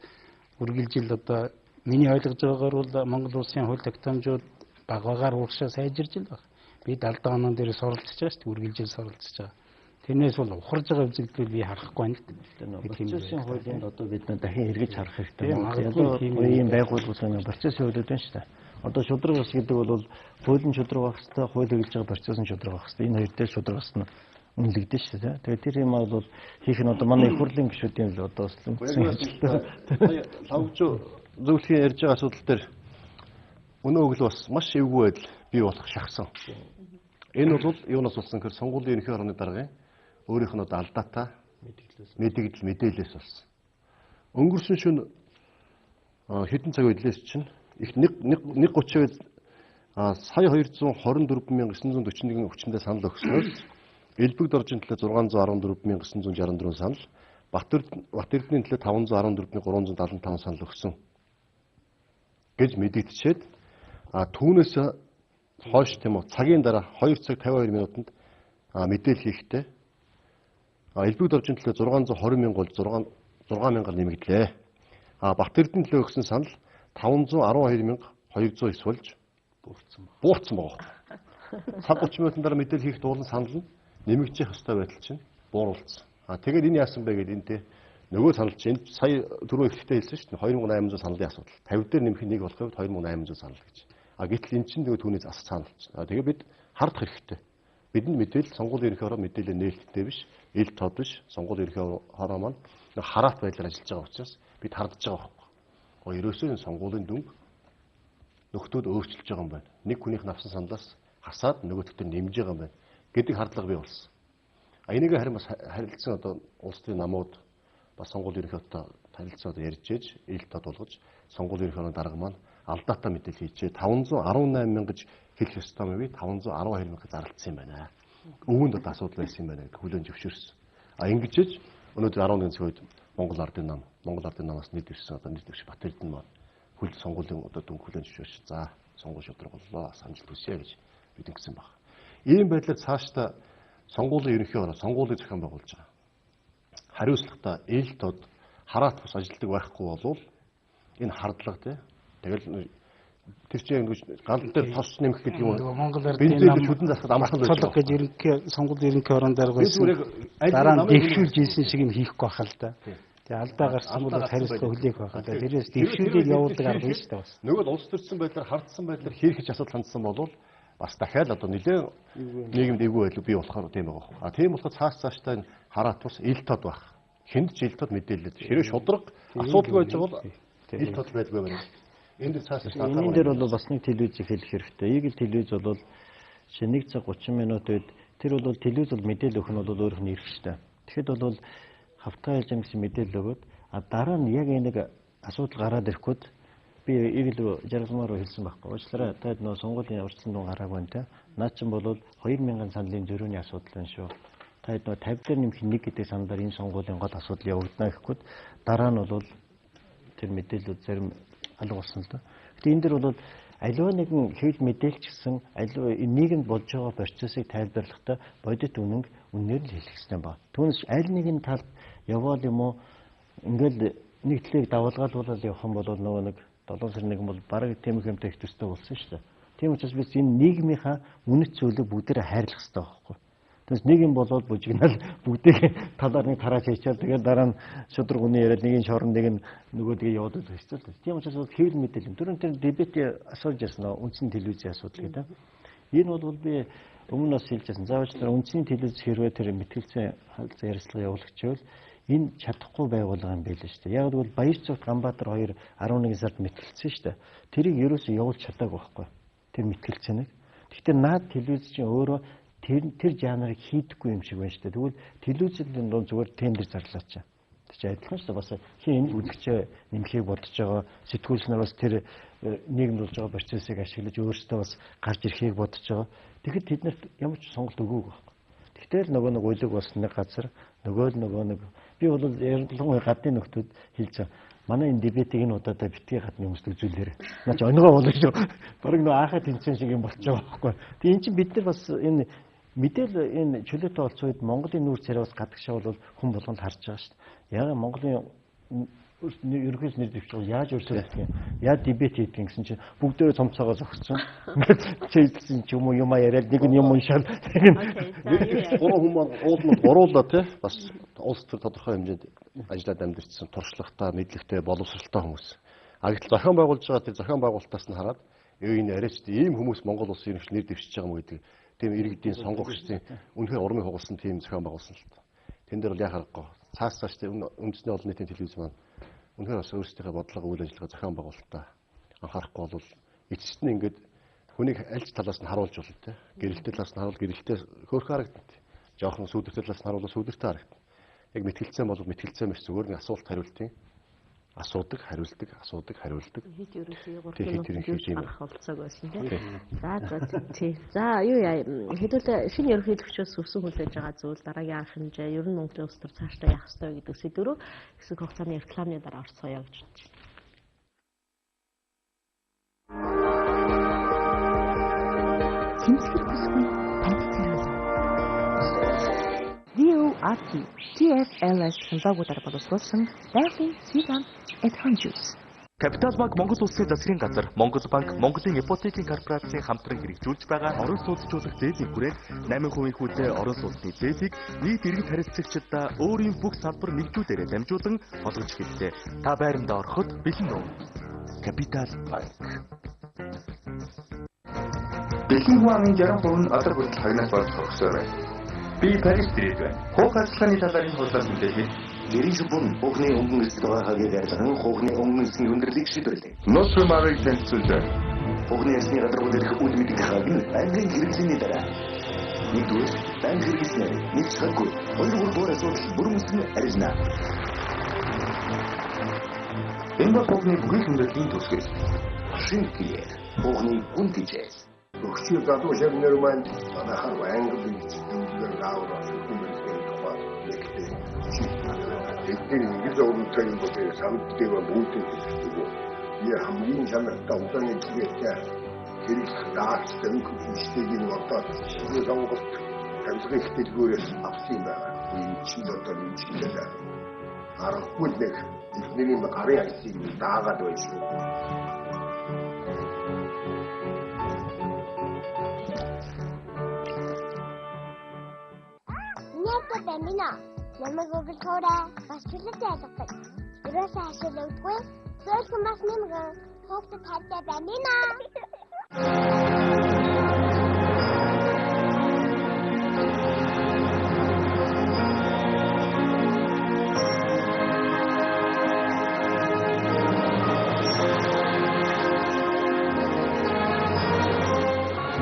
үргэлжил одоо миний ойлгож байгаагаар бол Монгол улсын хууль тогтоомжууд багаар уушаа сайжирж л байна. Бид алдаа онон дээр суралцж байгаа шүү дээ. Үргэлжил суралцж байгаа. Тэрнээс бол ухарж байгаа үзэгдэл би харахгүй байна л да. Процессын хуулийн одоо бид дахин эргэж харах хэрэгтэй. Одоо ийм байгууллагын процессын хуулиуд байна шүү дээ. Одоо шудраг ус гэдэг бол хуулийн шудраг байх хэвээр, хууль хэрэгжиж байгаа процессын шудраг байх хэвээр. Энэ хоёр дээр шудраг ус нь үнэлэгдэж шүү дээ. Тэгээд тэр юм бол хийх нь одоо манай их хурлын гишүүдийн л одоо лавж зөвлөхийн ярьж байгаа асуудал дээр өнөө өглөө бас маш эвгүй байдал бий болох шахсан. Энэ бол юунаас болсон гэхээр сонгуулийн ерөнхий хорооны даргын өөрийнх нь одоо алдаатай мэдээлэлээс болсон. Өнгөрсөн шөнө хэдэн цаг байдлаас чинь их 1:30-д сая 224,941 хүчиндээ санал өгснөөс Элбэг доржин төлөө 614,964 санал, Бат Эрдэнийн төлөө 514,375 санал өгсөн гэж мэдэгдчихэд түүнээс хойш тийм үү цагийн дараа 2 цаг 52 минутанд мэдээлэл хийхдээ Элбэг доржин төлөө 620,000 бол 6,000-аар нэмэгдлээ. Бат Эрдэнийн төлөө өгсөн санал 512,209 болж буурсан байгаа. Цаг 30 минутын дараа мэдээлэл хийх дуулан санал нь нэмэгдэх ёстой байдал чинь бууруулсан. Тэгээд энэ яасан бэ гэдэг энэ нөгөө санал чинь сая түрүү ихтэй хэлсэн шүү дээ 2800 саналын асуудал. 50 дээр нэмэх нэг болох хэвд 2800 санал гэж. Гэтэл энэ чинь нөгөө түүний засаг санал. Тэгээ бид хардах хэрэгтэй. Бидэнд мэдээлэл сонгуулийн ерөнхий хороо мэдээлэл нээлттэй биш, ил тод биш. Сонгуулийн ерөнхий хороо маань хараат байдлаар ажиллаж байгаа учраас бид хардж байгаа байхгүй. Ерөөсөө энэ сонгуулийн дүнг нөхдөөд өөрчилж байгаа юм байна. Нэг хүнийх навсан саналаас хасаад нөгөөдөлтөд нэмж байгаа юм байна гэдэг хардлага бий болсон. Энийг харин бас харилцсан одоо улс төрийн намууд бас сонгуулийн ерөнхий хороотой харилцсан одоо ярьж ээж ил тод болгож сонгуулийн ерөнхий хорооны дарга маань алдаатай мэдээлэл хийжээ 518,000 гэж хэлэх ёстой юм би 512,000 зарлагдсан юм байна. Өвөнд одоо асуудал байсан юм байна гэдэг хүлээн зөвшөөрсөн. Ингэжж өнөөдөр 11 цаг үед Монгол Ардын намаас нийт ирсэн одоо нийт дэвш Бат Эрдэнэ маань хөл сонгуулийн одоо дүнг хүлээн зөвшөөрч за сонгуул шудраг боллоо санал хүсье гэж бид ингэсэн баг. Ийм байдлаар цаашдаа сонгуулийн ерөнхий хороо сонгуулийг зохион байгуулж байгаа. Хариуцлагатай ил тод хараат бус ажилтдаг байхгүй болвол энэ хардлага тэгэл тэр чинь ингэж гал дээр тос нэмэх гэдэг юм. Монгол Ардын нам хөдөн засахад амархан байж байгаа. Гэж ерөнхий сонгуулийн ерөнхий хороонд даргуулсан. Дараа нь дэвшүүлж ийсэн шиг юм хийхгүй байх л да. Тэгээ алдаа гарсан бол хариуцлага хүлээх байх л да. Тэрээс дэвшүүлээд явуулдаг арга биш шүү дээ. Нөгөө улс төрсэн байдлаар хардсан байдлаар хийх асуудал хандсан болвол бас дахиад одоо нэлээд нийгэмд эвгүй байдал бий болохоор тийм байгаа. Тийм болохоор цаашдаа хараат бус ил тод байх. Хүнд ил тод мэдээлэл. Хэрэг шудраг асуудал байж байгаа бол ил тод байдгүй байна. Энэ дээр бол бас нэг телевизийг хэлэх хэрэгтэй. Eagle телевиз бол жишээ 1 цаг 30 минутад тэр бол телевиз бол мэдээлэл өгөх нь бол өөрөөх нь ирэх хэрэгтэй. Тэгэхэд бол хавтгай хэлж гэсэн мэдээлэл өгöd дараа нь яг нэг асуудал гараад ирэхэд би Eagle жаргалмаар хэлсэн байхгүй. Уучлаарай та нөө сонгуулийн урьдчилан дуун гараагүй байна те. Наа чин бол 2000 саналын зөрүүний асуудал байна шүү. Та нөө 50 дээр нэмэх нэг гэдэг саналаар энэ сонгуулийн гол асуудал явагдана гэхэд дараа нь бол тэр мэдээлэл зарим алга болсон л да. Гэтэ энэ дэр бол аливаа нэгэн хэвлэл мэдээлч гэсэн аливаа нийгэмд болж байгаа процессыг тайлбарлахдаа бодит үнээр л хэлэх хэрэгтэй байна. Түүнээс аль нэгэн талд яваад юм уу ингээл нэг талыг давалгаалуулаад явах юм бол нөгөө нэг 7 сарын 1 бол бараг тийм их юмтай их төстэй болсон шүү дээ. Тийм учраас бид энэ нийгмийнхаа үнэт зүйлийг бүгдээрээ хайрлах хэрэгтэй байхгүй. Тэгээс нэг юм болоод бужигнал бүгдийг талаар нэг тарааж хийчихэл тэгээд дараа нь шудрагны яриад нэг нь шорон нэг нь нөгөөдгийг явуулдаг хэвчээ. Тийм учраас бол хэвлэл мэдээлэл. Түрүүн тэр дебет асууж ясна үндсэн телевизийн асуудал гэдэг. Энэ бол би өмнө нь хэлж байсан. Заавал тэр үндсэн телевиз хэрвээ тэр мэтгэлцээ хаалцсан ярилцлага явуулагчвал энэ чадахгүй байгуулга юм байл шүү дээ. Яг л Баярцогт Ганбаатар 2 11 сард мэтгэлцсэн шүү дээ. Тэрийг ерөөсөө явуулж чадаагүй байхгүй. Тэр мэтгэлцэнийг. Гэхдээ наад телевиз чинь өөрөө тэр жанрыг хийдэггүй юм шиг байна шүү дээ. Тэгвэл телевизийн дунд зүгээр тендер зарлаач. Тэр чинь адилхан шүү дээ. Бас хин үзэгчээ нэмхийг бодож байгаа. Сэтгүүлчнэр бас тэр нийгэмд болж байгаа процессыг ашиглаж өөрсдөө бас гарч ирэхийг бодож байгаа. Тэгэхэд тэд нарт ямар ч сонголт өгөөгүй байхгүй. Тэгтэл нөгөө нэг уйлаг болсон нэг газар нөгөө нэг би бол ярилцлагын гадны нөхдүүд хэлж байгаа. Манай энэ дебетийг энэ удаадаа битгий гадны хүмүүст үзүүлээрэй. Наач оногоо болно шүү. Бараг нөө аахад тэнцэн шиг юм болчих байгаа байхгүй. Тэгээ эн чинь бид нар бас энэ мэдээлэл энэ чөлөөтэй болсон үед Монголын нүүр царайс гадагшаа бол хүн болгонд харж байгаа шүү дээ. Яг Монголын ерөнхийс нэр дэвч яаж өрсөлдөх юм? Яаж дебет хийдэг гэсэн чинь бүгдөө цомцоогоо зогссон. Чийдсэн ч юм уу юм яриад нэг нь юм уншаад гурван хүмүүс уулнууд гуруулаа тий бас улс төр тодорхой хэмжээнд ажиллаад амьдэрсэн туршлагатай, мэдлэгтэй, боловсралтай хүмүүс. А гэтэл зохион байгуулж байгаа тэр зохион байгуулалтаас нь хараад энэ арайч ийм хүмүүс Монгол улсын нэр дэвшиж байгаа юм гэдэг тийм иргэдийн сонгогчдын үнэхээр урмыг хугалсан тийм зохион байгуулсан л та. Тэн дээр бол яа харахгүй. Цааш үндэсний олон нийтийн телевиз маань үнэхээр бас өөрсдийнхээ бодлого үйл ажиллагаа зохион байгуулалтаа анхаарахгүй бол эцэст нь ингээд хүнийг аль ч талаас нь харуулж болно те. Гэрэлтэй талаас нь харуул гэрэлтэй хөөрхөн харагдана. Жохон сүудэртэй талаас нь харуул сүудэртэй харагдана. Яг мэтгэлцээ бол мэтгэлцээ мэс зүгээр нэг асуулт хариултын асуудаг, хариулдаг. Хит ерөөсөө 3 минут гарах болцоог байсан тийм. За за юу яа хэдүүлээ шинэ ерөнхийлөгчөөс өсөн хүлээж байгаа зүйл дараагийн арга хэмжээ ер нь Монголын улс төр цаашдаа явах ёстой гэдэг сэдвэрөө хэсэг хугацааны рекламны дараа орцгоё гэж бодож байна. Тэмцэх бүсгүй танд зэрэг VORT TFLS хэмжээгүүдээр боловсруулсан байгалийн Sweden Ethan Juice. Капитал банк Монгол улсын засгийн газар, Монгол банк, Монголын ипотекийн корпорацийн хамтран хэрэгжүүлж байгаа орон сууцчлуулах дээдийн хүрээнд 8% хүлээ орон сууцны дээдийг нийт иргэд харилцагчдаа өөрийн бүх салбар нэгжүүдээр дамжуулан олгож эхэллээ. Та байрандаа ороход бэлэн үү? Капитал банк. Дэлхийн хүн амын 63 нь одоо хүртэл хагнаас болж тогсоор байна. Би Парис ирээд байна. Хугацааны талаар энэ хурлаар мэдээлэл. Гэрийн шүбүн хүүхний өнгөн эсдэг байгаагийн ярьсан хүүхний өнгөн эсний хүндрэлийг шийдвэрлэв. Нос марыг танилцуулж. Хүүхний эсний гадар үлдэх үйл мэддэг хагийн англи хэрэгцээний дараа. Нэгдүгээр банк хэрэгснээр нэг цаггүй хоёрдугаар асуудал бүрэн үсний арьжна. Энэ бол хүүхний бүхэл хүндрлийн төсгөл. Шинэ хүүхний гүн тийчээс. Өгчий гадуу шавнэр маань манайхаар англи хэлээр даавар хүмүүстийн тухай нэгтэй эдгээр ингэж өөрөнтэй юм бол самтдээ бүгдийг хэлдэг. Я хамгийн чанартай удаагийн зүйлээ хэрэг даач тэнхүү хийстгийг одоо шинэ сонголт хамсгын хэлбэрээс авсан байна. Энэ чинь одоо нэг чиглэлээ аргагүй нэг эднэрийн гарын ажлыг даагаад байсан. Бэмина намайг өгөл хоорой бас чөлөөтэй алгадаг. Ерөөсөө хашаал өгдөггүй. Зөвхөн бас нэмгэн хөвгөд хайртай бэмина.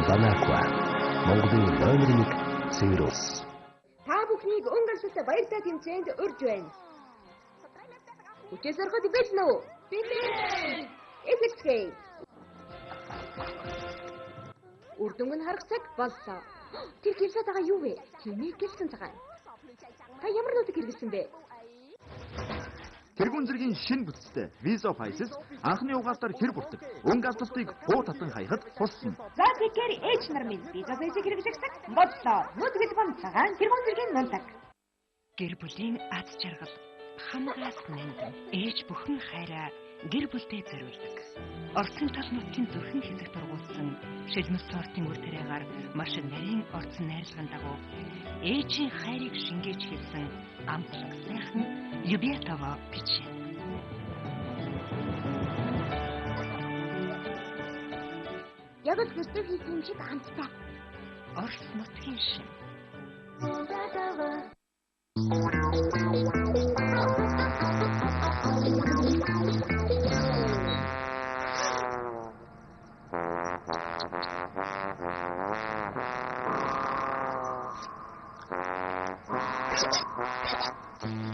Банаква Монголын номер 1 цэвэрлс. Баяртай тэмцээнд урьж байна. Хүчээс ороход бэлэн үү? Бэлэн. Эхэлцгээе. Үр дүнг нь харах цаг боллоо. Тэр гэрсээд байгаа юу вэ? Чиний гэлсэн цагаан. Та ямар нутаг хэрэгсэн бэ? Тэргүүн зэргийн шинэ бүтцтэй Visa Faces анхны угаалтаар хэр бүртэг өнгө алдалтыг хуу татан хаяхад туссан. За тэгэхээр ээж нар минь Visa Faces хэрэгжүүлсэн. Бодлоо. Нутаг бон цагаан тэргүүн зэргийн нутаг. Гэр бүлийн аз жаргал хамгаас нандин ээж бүхэн хайраа гэр бүлтэй зориулдаг. Орцын тал нутгийн зүрхэн хэсэг тургуулсан шилмэс тортын үр тариагаар маш нарийн орцон найрлагын дагуу ээжийн хайрыг шингээж хэлсэн амтлаг сайхан Любятова печень. Яг л гэртээ хийх юм шиг амттай. Орц нутгийн шин.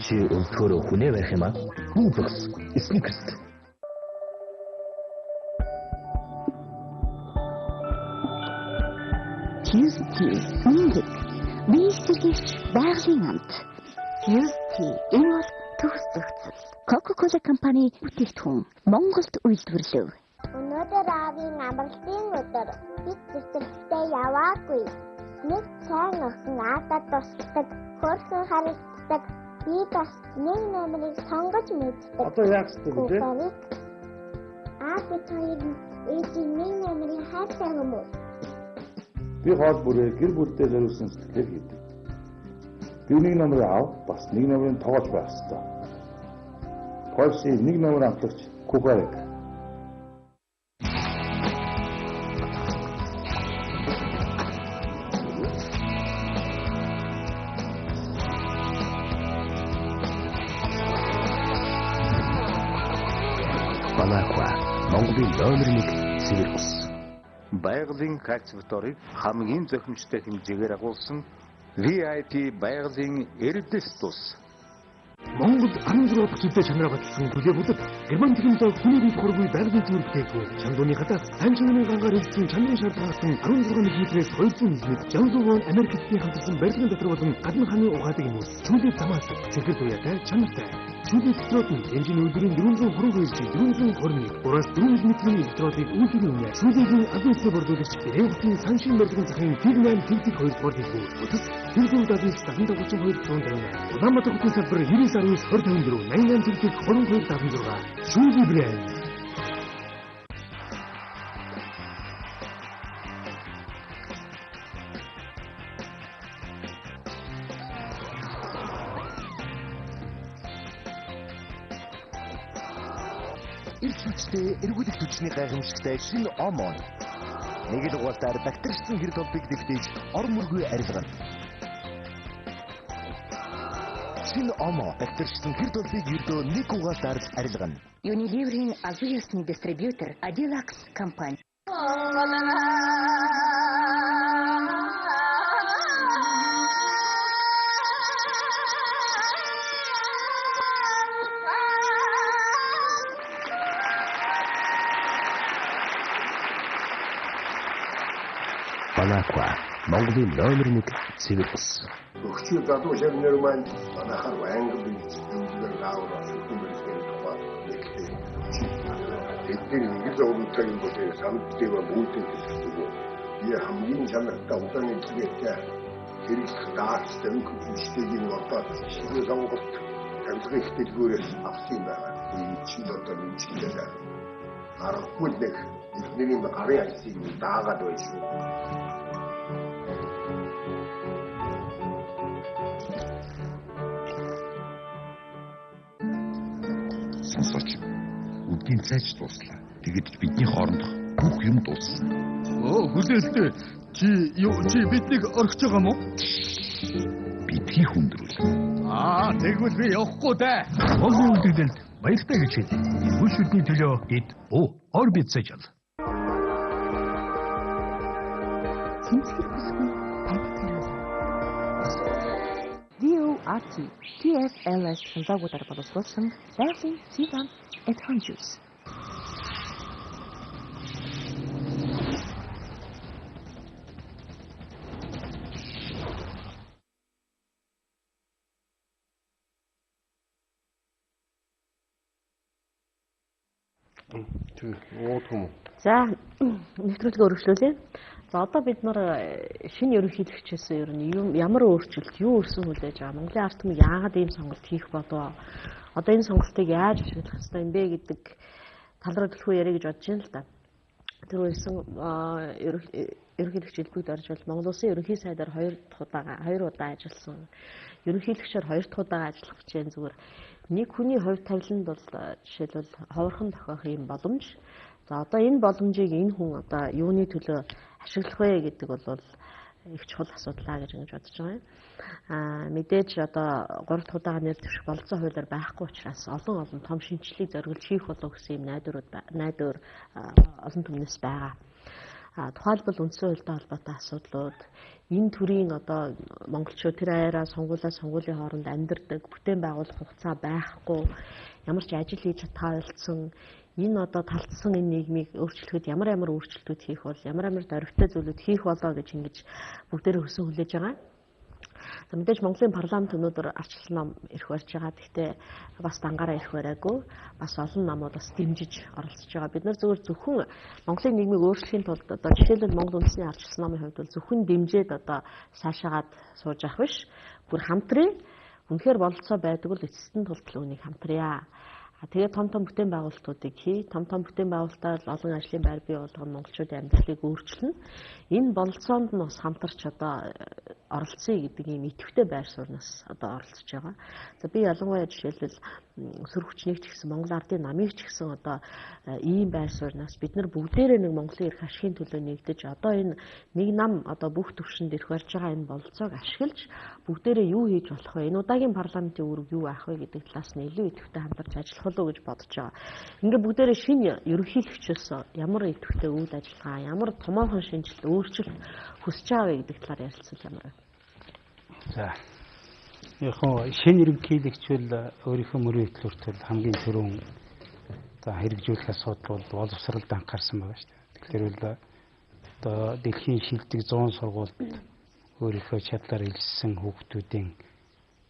Чи өнөхөр хүнээ барих юм аа? Хүүбэкс, Snickers. Fuse-Tea, Mindig, биеигч байгалийн амт. Fuse-Tea, энэ бол төгс зохицол. Coca-Cola компани бүтээгдэхүүн Монголд үйлдвэрлэв. Өнөөдөр аавын амралтын өдөр бид цэцэрлэгтээ яваагүй. Нэг сайн охин аадад тусдаг, хөрсөн харагддаг. Би бас нэг номерыг сонгож мэддэг. Одоо яах вэ? Бид хоёр ээжийн нэг номерыг хайртай юм уу? Би хоол бүрээ гэр бүлдээ зориулсан сэтгэлээр хийдэг. Би нэг номерыг ав, бас нэг номерыг тоолж байх ёстой. Польшийн нэг номер амтлагч Кукарек. Банаква, Монголын номер 1 Сиркус. Байгалийн кальцифторыг хамгийн зохимжтой хэмжээгээр агуулсан VIP байгалийн эрдэс тус. Монгол 16 бүтэцтэй чанараа баталсан бүлээ бүтэд Герман техникийн хүний бие хургүй байгалийн зүйл бүтээгдэхүүн чандууны хатаа сайн чанарын гангаар хэлсэн чанарын шаардлагаасан 16 мм-ээс 200 мм Жавлуун Америктэй хамтарсан барилгын дотор болон гадны хааны ухаадаг юм уу чүлээ замаас цэцэр туяатай чанартай чүлээ электродын энжин үйлдвэрийн 420 421 ураас 4 метрийн электродыг үйлдвэрийн үнэ чүлээгийн администрэ борлуулагч Рэвтийн саншин барилгын захын Тигнан Тигтиг 2 дугаар дэлгүүр утас Тигнан дадис 732 Улаанбаатар хотын салбар 99-2054 88 Тигтиг 2276 чүлээ брэнд. Ирчүүчтэй эргүүлэх түвшний гайхамшигтай шинэ омон. Нэг л угаасаар бактеричсан гэр толбыг дэвтэж ор мөргүй арилгана. Шинэ омон бактеричсан гэр толбыг ердөө нэг угаасаар арилгана. Unilever-ийн албан ёсны дистрибьютор Adilax компани. Банаква, Монголын номер 1 Сиркус. Өгчүүд залуу шавнэр маань манайхаар байнга бэлдсэн гаавар хүмүүстээ тухай нэгтэй эдгээр нэг зөвлөлтөй юм бол самтдээ бүгдийг хэлдэг. Би хамгийн чанартай удааны зүйлээ хэрэгс даач тэмхүүштэйг бодоод шийдэл сонголт хамтрах дэлгүүрээс авсан байна. Энэ чинь одоо нэг чиглэлээр аргагүй нэг бидний гарын айсыг даагаад байсан. Сонсооч. Үдгийн цайч дууслаа. Тэгэд бидний хоорондох бүх юм дууссан. Хүлээлттэй. Чи биднийг орхиж байгаа мó? Бидний хүндрүүл. Тэгвэл би явахгүй дээ. Монголын үлдэгдэлд баяртай гэж хэлье. Энэ шүдний төлөө бид орбит цайжал. Цэмцгэр бүсгүй танд зориулсан. DORT TFLS хэмжээгүүдээр боловсруулсан байгалийн Сиван Эдхон жуус. За, нэвтрүүлгээ өргөжлүүлье. За одоо бид нар шинэ ерөнхийлөгчөөс ер нь ямар өөрчлөлт, юу өрсөн хүлээж байгаа. Монголын ард түмэн яагаад ийм сонголт хийх болов? Одоо энэ сонголтыг яаж ашиглах ёстой юм бэ гэдэг тал руу төлхөө яриа гэж бодож байна л да. Тэр үесэн ерөнхийлөгч элбэгд орж бол Монгол Улсын ерөнхий сайдаар 2 удаа ажилласан. Ерөнхийлөгчөөр 2 дахь удаа ажиллах гэж байна. Зүгээр нэг хүний хувь тавиланд бол жишээлбэл ховорхон тохиох юм боломж. За одоо энэ боломжийг энэ хүн одоо юуны төлөө ашиглах вэ гэдэг бол их чухал асуудал гэж ингэж бодож байгаа юм. Мэдээж одоо 3 дахь удаага нэр дэвших болцоо хуулиар байхгүй учраас олон том шинжилгээг зориулж хийх болов гэсэн юм найдвар олон түмнээс байгаа. Тухайлбал үндсэн хуультай холбоотой асуудлууд энэ төрлийн одоо монголчууд тэр аяараа сонгуулийн хооронд амьдардаг, бүтээн байгуулах хугацаа байхгүй, ямар ч ажил хийж таалцсан энэ одоо талцсан энэ нийгмийг өөрчлөхөд ямар өөрчлөлтүүд хийх бол ямар дөрвтэй зүйлүүд хийх болоо гэж ингэж бүгдээрээ хүсэн хүлээж байгаа. За мэдээж Монголын парламент өнөөдөр арчилсан ном ирэх барьж байгаа. Гэхдээ бас дангаараа ирэх бариагүй. Бас олон намууд бас дэмжиж оролцож байгаа. Бид нар зөвхөн Монголын нийгмийг өөрчлөхийн тулд одоо жишээлбэл Монгол үндэсний арчилсан номын хувьд бол зөвхөн дэмжиж одоо цаашаагаад сууж авах биш. Бүр хамтрын үнэхээр бололцоо байдаг бол эцэстэн тулд үүнийг хамтрая. Тэгээд том бүтээн байгуулалтуудыг хий, том бүтээн байгуулалтаар олон ажлын байр бий болгоно, монголчуудын амьдралыг өөрчилнө. Энэ бололцоонд нь бас хамтарч одоо оролцъё гэдэг ийм идэвхтэй байр сууриас одоо оролцож байгаа. За би ялангуяа жишээлбэл сөрөг хүчнийг ч гэсэн Монгол Ардын намыг ч гэсэн одоо ийм байр сууриас бид нар бүгдээрээ нэг Монголын эрх ашигын төлөө нэгдэж одоо энэ нэг нам одоо бүх төвшөнд ирэх барьж байгаа энэ бололцоог ашиглаж бүгдээрээ юу хийж болох вэ? Энэ удаагийн парламентын үүрэг юу авах вэ гэдэг талаас нь илүү идэвхтэй хамтарч ажиллах болов гэж бодож байгаа. Ингээд бүгдээрээ шинэ ерөнхийлөгчөөс ямар идэвхтэй үйл ажиллагаа, ямар томоохон шинжилт, өөрчлөлт хүсэж байгаа вэ гэдэг талаар ярилцсан ямар вэ? За. Яг шинэ ерөнхийлөгч бол өөрийнхөө мөрийн хөтлөлтөд хамгийн түрүүн одоо хэрэгжүүлэх асуудал бол боловсролд анхаарсан байгаа шүү дээ. Тэгэхээр бол одоо дэлхийн шилдэг 100 сургуульд өөрийнхөө чадлаар илжсэн хүүхдүүдийн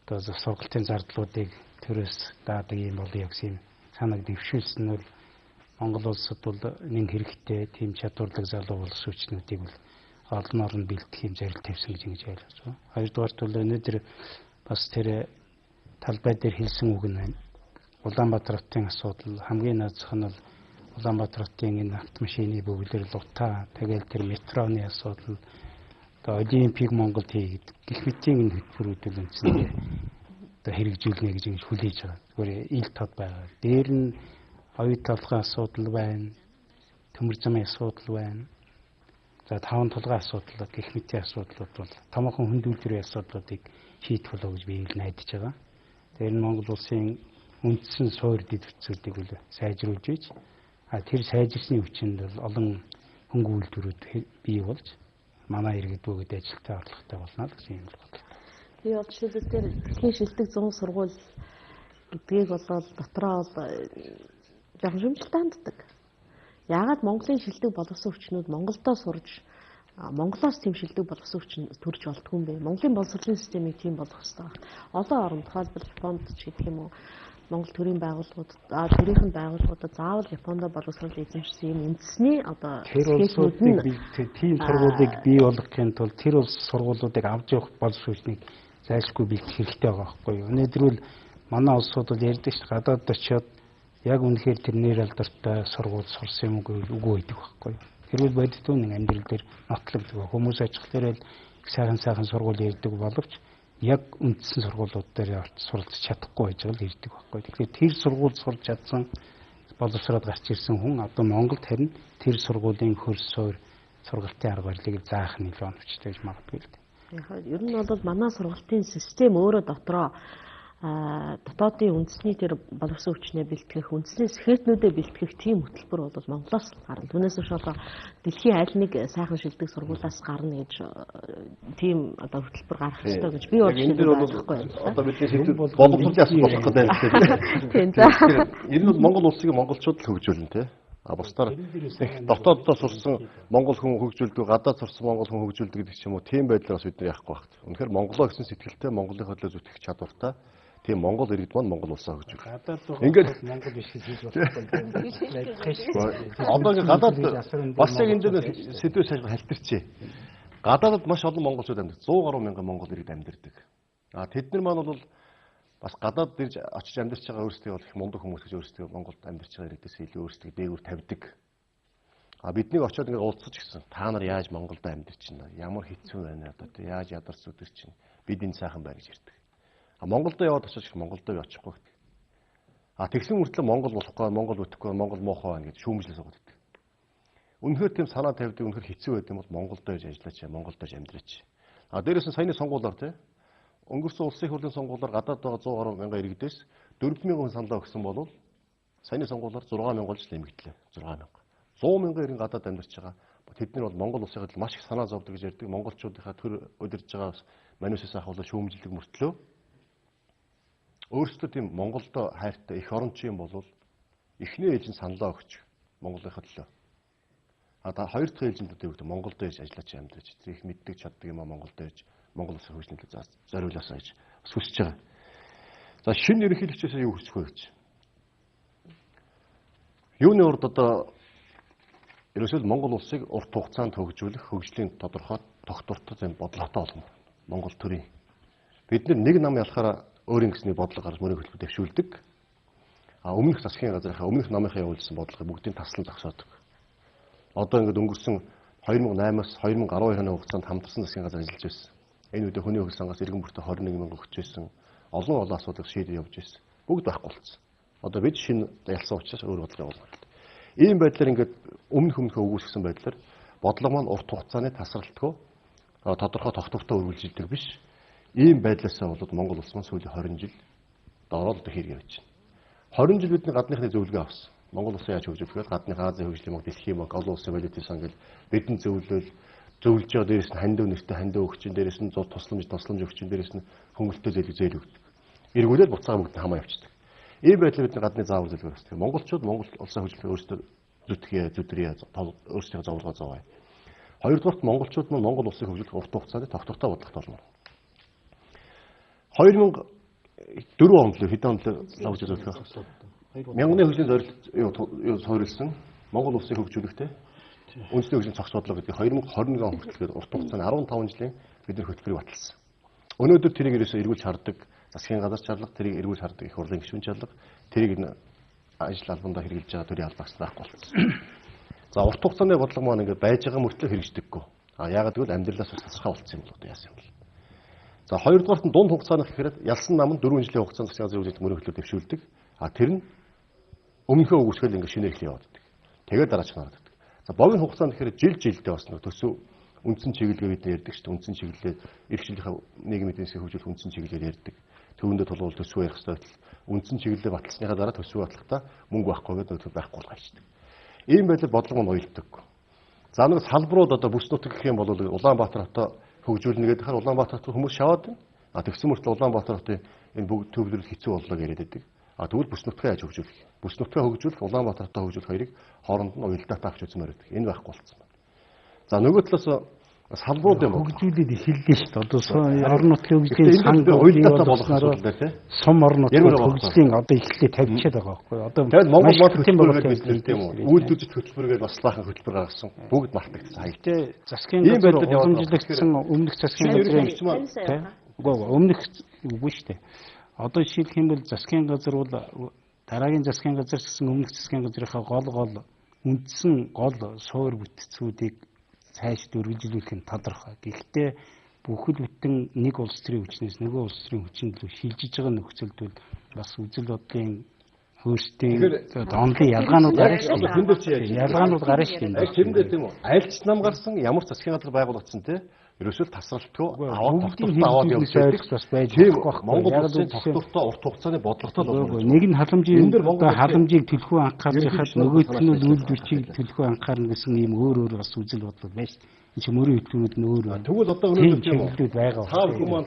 одоо сургалтын зардлуудыг төрөөс даадаг юм болъё гэсэн санааг дэвшүүлсэн нь бол Монгол улсад бол нэг хэрэгтэй тийм чадварлаг залуу боловс хүчнүүдийг бол олон орнд бэлтгэх юм зорилт тавьсан гэж ингэж ойлгож байна. Хоёрдугаарт бол өнөөдөр бас тэр талбай дээр хэлсэн үг нь байна. Улаанбаатар хотын асуудал хамгийн наазах нь бол Улаанбаатар хотын энэ автомашины бөглөрөл утаа, тэгэл тэр метроны асуудал, одоо Олимпик Монголд хийгээд гэх мэтийн энэ хөтөлбөрүүд л үндсэндээ одоо хэрэгжүүлнэ гэж ингэж хүлээж байгаа. Зүгээр ил тод байгаа. Дээр нь оюу толгойн асуудал байна, төмөр замын асуудал байна. За таван толгойн асуудал, гэх мэтийн асуудлууд бол томоохон хөндүүлбэрийн асуудлуудыг шийдэх болов гэж би найдаж байгаа. Тэр нь Монгол улсын үндсэн суурь дэд бүтцүүдийг бол сайжруулж ийж тэр сайжирсны хүчинд бол олон хөнгө үйлдвэрүүд бий болж манай иргэд бүгд ажилтаа орлоготой болно гэсэн юм бодлоо. Би бол жишээлбэл тэр дэлхийн шилдэг 100 сургууль гэдгийг болоод дотроо жоохон шүмжлэлтэй ханддаг. Яагаад Монголын шилдэг боловсон хүчнүүд Монголдоо сурж Монголоос тийм шилдэг боловсон хүчин төрж болтгүй юм бэ? Монголын боловсролын системийг тийм болгох хэрэгтэй байна. Олон орнд тухайлбал Японд ч гэх юм уу Монгол төрийн төрийнхэн байгууллагуудад заавал Японд боловсрол эзэмшсэн юм үндэсний одоо техникүүд нь тийм сургуулийг бий болгохын тулд тэр улс сургуулиудыг авч явах боловсрол хүчнийг зайлшгүй бэлтгэх хэрэгтэй байгаа байхгүй юу? Өнөөдөр бол манай улсууд бол ярьдаг ш гадаад очиод яг үнэхээр тэр нэр алдартай сургууль сурсан юм үгүй байдаг байхгүй юу? Тэрвэл бодитгүй нэг амьдрал дээр нотлогддог. Хүмүүс ажиглахлаар сайхан сургууль ярьдаг боловч яг үндсэн сургуулиуд дээр суралцж чадахгүй байж байгаа л ирдэг байхгүй. Тэгэхээр тэр сургууль сурч чадсан боловсроод гарч ирсэн хүн одоо Монголд харин тэр сургуулийн хөрс суур сургалтын арга барилыг заах нь илүү оновчтой гэж магадгүй л дээ. Ер нь бол манай сургалтын систем өөрөө дотроо дотоодын үндэсний тэр боловсон хүчнээ бэлтгэх, үндэсний сэхэтнүүдэд бэлтгэх тийм хөтөлбөр бол Монголоос гарна. Түүнээс биш одоо дэлхийн аль нэг сайхан шилдэг сургуулиас гарна гэж тийм одоо хөтөлбөр гарах ёстой гэж би бодчихгүй байна. Одоо бидний сэдв боловсролын асуудал болох гэдэг юм. Тийм за. Энэ нь Монгол улсыг монголчууд л хөгжүүлнэ тий. Бусдаар дотооддоо сурсан монгол хүн хөгжүүлдэг, гадаад сурсан монгол хүн хөгжүүлдэг гэдэг ч юм уу тийм байдлаас бид нар яахгүй багт. Үнэхээр монголоо гэсэн сэтгэлтэй Монголын хөдлөө зүтгэх чадвартай тийм Монгол иргэд маань Монгол улсаа хөгжүүлэх. Ингээд Монгол биш хийж болох. Одоо ингээд гадаад бас яг энэ дээр сэдвээ сайжрах халтарчээ. Гадаадд маш олон монголчууд амьдардаг. 100 гаруй мянган монгол иргэд амьдардаг. Тэд нар маань бол бас гадаад ирж очиж амьдарч байгаа өөрсдөө бол их мундаг хүмүүс гэж өөрсдөө Монголд амьдарч байгаа иргэдээс илүү өөрсдөө дээгүүр тавьдаг. Биднийг очиод ингээд уулзах гэсэн. Та нар яаж Монголд амьдарч байна? Ямар хэцүү байна одоо тий яаж ядарч зүдэрч чинь бид энэ сайхан байна гэж ирдэг. Монголдо яваад очиж Монголдо очихгүй гэдэг. Тэгсэн мөртлөө Монгол болохгүй, Монгол өтөхгүй, Монгол муухай байна гэж шүүмжлээ суугаад байдаг. Үнэхээр тийм санаа тавьдаг, үнэхээр хэцүү байд юм бол Монголдо яж ажиллаач, Монголдо яж амьдраач. Дээрээс нь саяны сонгуулиар тий өнгөрсөн улсын их хурлын сонгуулиар гадаад байгаа 100 гаруй мянган иргэдээс 4,000 хүн саналаа өгсөн бол саяны сонгуулиар 6,000 болж нэмэгдлээ. 6,000. 100 мянган иргэн гадаад амьдарч байгаа. Тэд нар бол Монгол улсын хадал маш их санаа зовдөг гэж ярьдаг. Монголчуудынхаа төр удирж байгаа манусээс ахвал шүүмжилдэг мөртлөө өөрсдөө тийм Монголдо хайртай их орончийн болвол эхний ээлжинд саналаа өгч Монголынхаа төлөө. Хоёр дахь ээлжинд өгдөг Монголдо яж ажиллаж амьдарч тэр их мэддэг чаддаг юм а Монголдо яж Монгол улсын хөгжлөнд зориулаасаа гэж хүсэж байгаа. За шинэ ерөнхийлөгчөөс юу хүсэх вэ гэж. Юуны урд одоо ерөөсөө Монгол улсыг урт хугацаанд хөгжүүлэх хөгжлийн тодорхой тогтвортой зам бодлоготой болгоно. Монгол төрийн. Бид нэг нам ялахаараа өөрийн гэсний бодлого гаргаж мөрийн хөтөлбөр дэвшүүлдэг. Өмнөх засгийн газрынхаа өмнөх намынхаа явуулсан бодлогыг бүгдийг таслан зогсоодог. Одоо ингээд өнгөрсөн 2008-аас 2012 оны хугацаанд хамтарсан засгийн газар ажиллаж байсан. Энэ үедээ хүний хөл сангаас иргэн бүртээ 21 мянга өгч байсан. Олон асуудлыг шийдэж явж байсан. Бүгд байхгүй болсон. Одоо бид шинэ ялсан учраас өөр бодлого явуулна. Ийм байдлаар ингээд өмнөхөө өгүүлсэн байдлаар бодлого маань урт хугацааны тасралтгүй тодорхой тогтвортой үргэлжилдэг биш. Ийм байдлаасаа болоод Монгол улс маань сүүлийн 20 жил доороо л хэрэг явж байна. 20 жил бидний гадныхны зөвлөгөө авсан. Монгол улсаа яаж хөгжүүлэх вэ? Гадны Азийн хөгжлийн банк, Дэлхийн банк, олон улсын валютын сан гэл бидний зөвлөж байгаа дээрээс нь хандив нэртэй хандив өгчин, дээрээс нь зул тусламж өгчин, дээрээс нь хөнгөлөлтөө зээл өгдөг. Эргүүлээд буцаага бүгд хамаа явчихдаг. Ийм байдлаар бидний гадны заавар зөвлөгөө авдаг. Монголчууд Монгол улсаа хөгжүүлэх өөрсдөө зүтгэе өөрсдийнхөө зовлогоо зовоё. Хоёрдугаарт монголчууд нь Монгол улсыг хөгжүүлэх урт хугацааны тогтвортой бодлоготой болно. 2004 онд л хэдэн онд лавж зөвлөх. Мянганы хөгжлийн зорилт суурилсан Монгол улсыг хөгжүүлэхтэй үндэсний хөгжлийн цогц бодлого гэдэг 2021 он хүртэл урт хугацааны 15 жилийн бид нар хөтөлбөрийг баталсан. Өнөөдөр тэрийг ерөөсөө эргүүлж хардаг, засгийн газар чарлага, тэрийг эргүүлж хардаг их хурлын гишүүн чарлага, тэрийг ажил албандаа хэрэгжилж байгаа төрийн албаагч байхгүй болсон. За урт хугацааны бодлого маань ингээд байж байгаа мөртлөө хэрэгждэггүй. Яагаад гэвэл амьдралаас тасархаа болцсон юм бол одоо яасан юм бол. За хоёрдугаарт нь дунд хугацааны гэхээр ялсан нам нь 4 жилийн хугацаанд засгийн газрын үйлдвэрлэлт мөрийн хөтөлбөр дэвшүүлдэг. Тэр нь өмнөхөө өгүүлсгээл ингээд шинээр эхлэх яваад байдаг. Тэгээд дараач хараад байдаг. За богино хугацаанд гэхээр жилдээ бас нэг төсөв үндсэн чиглэлгээ бид ярьдаг шүү дээ. Үндсэн чиглэлээ эрхчлийнхаа нийгмийн эдийн засгийг хөгжүүлэх үндсэн чиглэлээр ярьдаг. Төвөндөө тулгуур төсвөө ярих хэрэгтэй. Үндсэн чиглэлээ баталсныхаа дараа төсвөө батлахдаа мөнгө байхгүй гэдэг нөхцөл байхгүй болчихдог. Ийм байдлаар бодлого нь уйлдаг. За нэг салбарууд одоо бүс нутаг гэх юм бол Улаанбаатар хотоо хөгжүүлнэ гэдэг хаа Улаанбаатар хотод хүмүүс шаваад байна. Тэгсэн мөртлөө Улаанбаатар хотын энэ бүгд төвлөрөл хэцүү боллоо яриад байдаг. Тэгвэл бүс нутгаа яаж хөгжүүлэх? Бүс нутгаа хөгжүүлэх Улаанбаатар хотоо хөгжүүлэх хоёрыг хооронд нь уялдаа таахч үзмээр байдаг. Энэ байхгүй болсон байна. За нөгөө талаас салбарууд юм хөгжүүлээд эхэллээ шүү дээ. Одоо орон нутгийн хөгжлийн санг уялдаа болгосноор сум орон нутгийн хөгжлийн одоо эхлээ тавьчихад байгаа байхгүй. Одоо Монгол хөтөлбөр тийм үү? Үйлдвэрлэж хөтөлбөргээд бас лаахан хөтөлбөр гаргасан. Бүгд мартагдсан. Хаягтай засгийн газар уламжлагдсан өмнөх засгийн газрын өмнөх үгүй шүү дээ. Одоо жишээлх юм бол засгийн газар бол дараагийн засгийн газар гэсэн өмнөх засгийн газрынхаа гол үндсэн гол суур бүтцүүдийг цааш үргэлжлүүлэх нь тодорхой. Гэхдээ бүхэл бүтэн нэг улс төрийн хүчнээс нөгөө улс төрийн хүчинд рүү шилжиж байгаа нөхцөлд бол бас үзэл бодлын өөрсдийн онлын ялгаанууд гарна шүү дээ. Ялгаанууд гарна шүү дээ. Тэрэндээ тийм үү? Айлч нам гарсан ямар засгийн газар байгуулагдсан те ерөөсөө тасралтгүй аваад тогтвортой аваад явуулж бас байж байгаа. Монгол улсын тогтвортой урт хугацааны бодлоготой болно. Нэг нь халамжийг төлхөө анхаарч хахад нөгөөх нь үйлдвэрчийг төлхөө анхаарна гэсэн ийм өөр бас үзэл бодол байна шүү дээ. Энд чинь мөрийн хөтөлбөрүүд нь өөр. Тэгвэл одоо өнөөдөр тийм байгаа. Та хүмүүс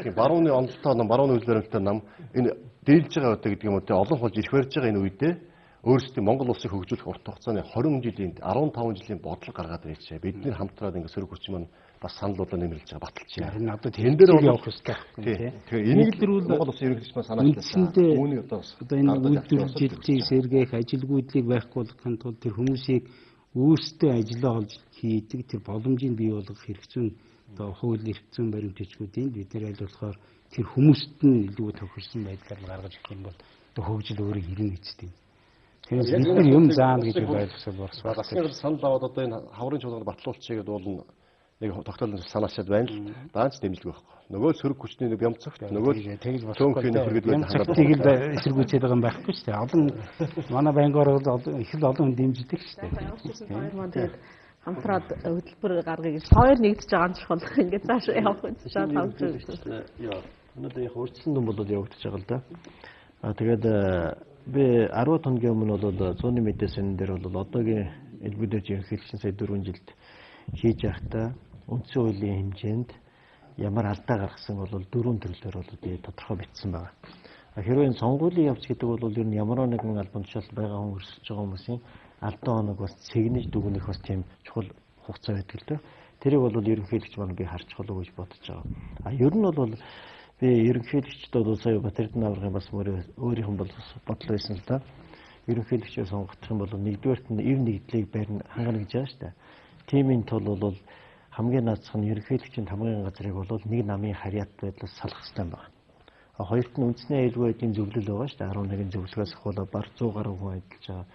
те барууны онолтой нам, барууны үйлдвэрлэлтэй нам энэ дээлж байгаа одоо гэдэг юм уу те олон болж ирэх барьж байгаа энэ үедээ өөрсдийн Монгол улсыг хөгжүүлэх урт хугацааны 20 жилийн 15 жилийн бодлого гаргаад ирчихэ. Бидний хамтраад ингэ сөрөг хүч маань бас саналуудаа нэмэлж байгаа баталж байна. Энэ одоо энэ дээр явах хэрэгтэй. Тэгээ энийг л Монгол улсын ерөнхийлөгч маань санаачилсан. Үүнийг одоо энэ үйлдвэрлэлтийн сэргээх ажилгүйдлийг байхгүй болгохын тулд тэр хүмүүсийг өөрсдөө ажиллаа олж хийдэг тэр боломжийг бий болгох хэрэгцээ одоо хууль эрх зүйн баримтчгуудын бид нэр аль болохоор тэр хүмүүст нь илүү тохирсон байдлаар гаргаж ирэх юм бол одоо хөгжил өөрөө ирнэ гэжтэй. Тэгэхээр бид нар юм заана гэж ойлгосоо борсоо. Засгийн санал аваад одоо энэ хаврын чуулганд батлуулчихъя гэдэг бол нэг тогтоолын санаачаад байна л даанч дэмжлэг байхгүй. Нөгөө сөрөг хүчний нэг бямцагт нөгөө тэгж болохгүй бямцагтыг л эсэргүүцээд байгаа юм байхгүй шүү дээ. Олон манай байнгоор их л олон хүн дэмждэг шүү дээ. Хамтраад хөтөлбөр гаргая гэж хоёр нэгдэж байгаа юм чухал. Ингээд цааш явах гэж тавж байна. Яа, өнөөдөр яг өөрчлөлт юм бол явагдаж байгаа л да. Тэгээд би 10 хоногийн өмнө бол зууны мэдээсэн дээр бол одоогийн элбүдэж ерөнхийлөгчийн сая 4 жилд хийж байхдаа үндсэн хуулийн хэмжээнд ямар алдаа гаргасан бол 4 төрлөөр бол би тодорхой бичсэн байна. Хэрвээ сонгуулийн явц гэдэг бол ер нь ямар нэгэн албан тушаалд байгаа хүн өрсөж байгаа хүмүүсийн алдан оног бас цэгнэж дүгнэх бас тийм чухал хугацаа байдаг л дээ. Тэрийг бол ерөнхийлөгч маань би харж болов гэж бодож байгаа. Ер нь бол би ерөнхийлөгчд бол сая Батэрдэн аврагын бас өөрийнх нь бол бодлоо байсан л да. Ерөнхийлөгчөө сонгох юм бол нэгдүгээрт нь ив нэгдлийг барьна хангана гэж байгаа шүү дээ. Тимийн тул бол хамгийн наацх нь ерөнхийлөгчийн тамгын газрыг бол нэг намын харьяат байдлаас салах хэрэгтэй байна. Хоёрт нь үндэсний аюулгүй байдлын зөвлөл байгаа шүү дээ. 11 зөвлөгөөс ахвала баг 100 гаруй хүн ажиллаж байгаа.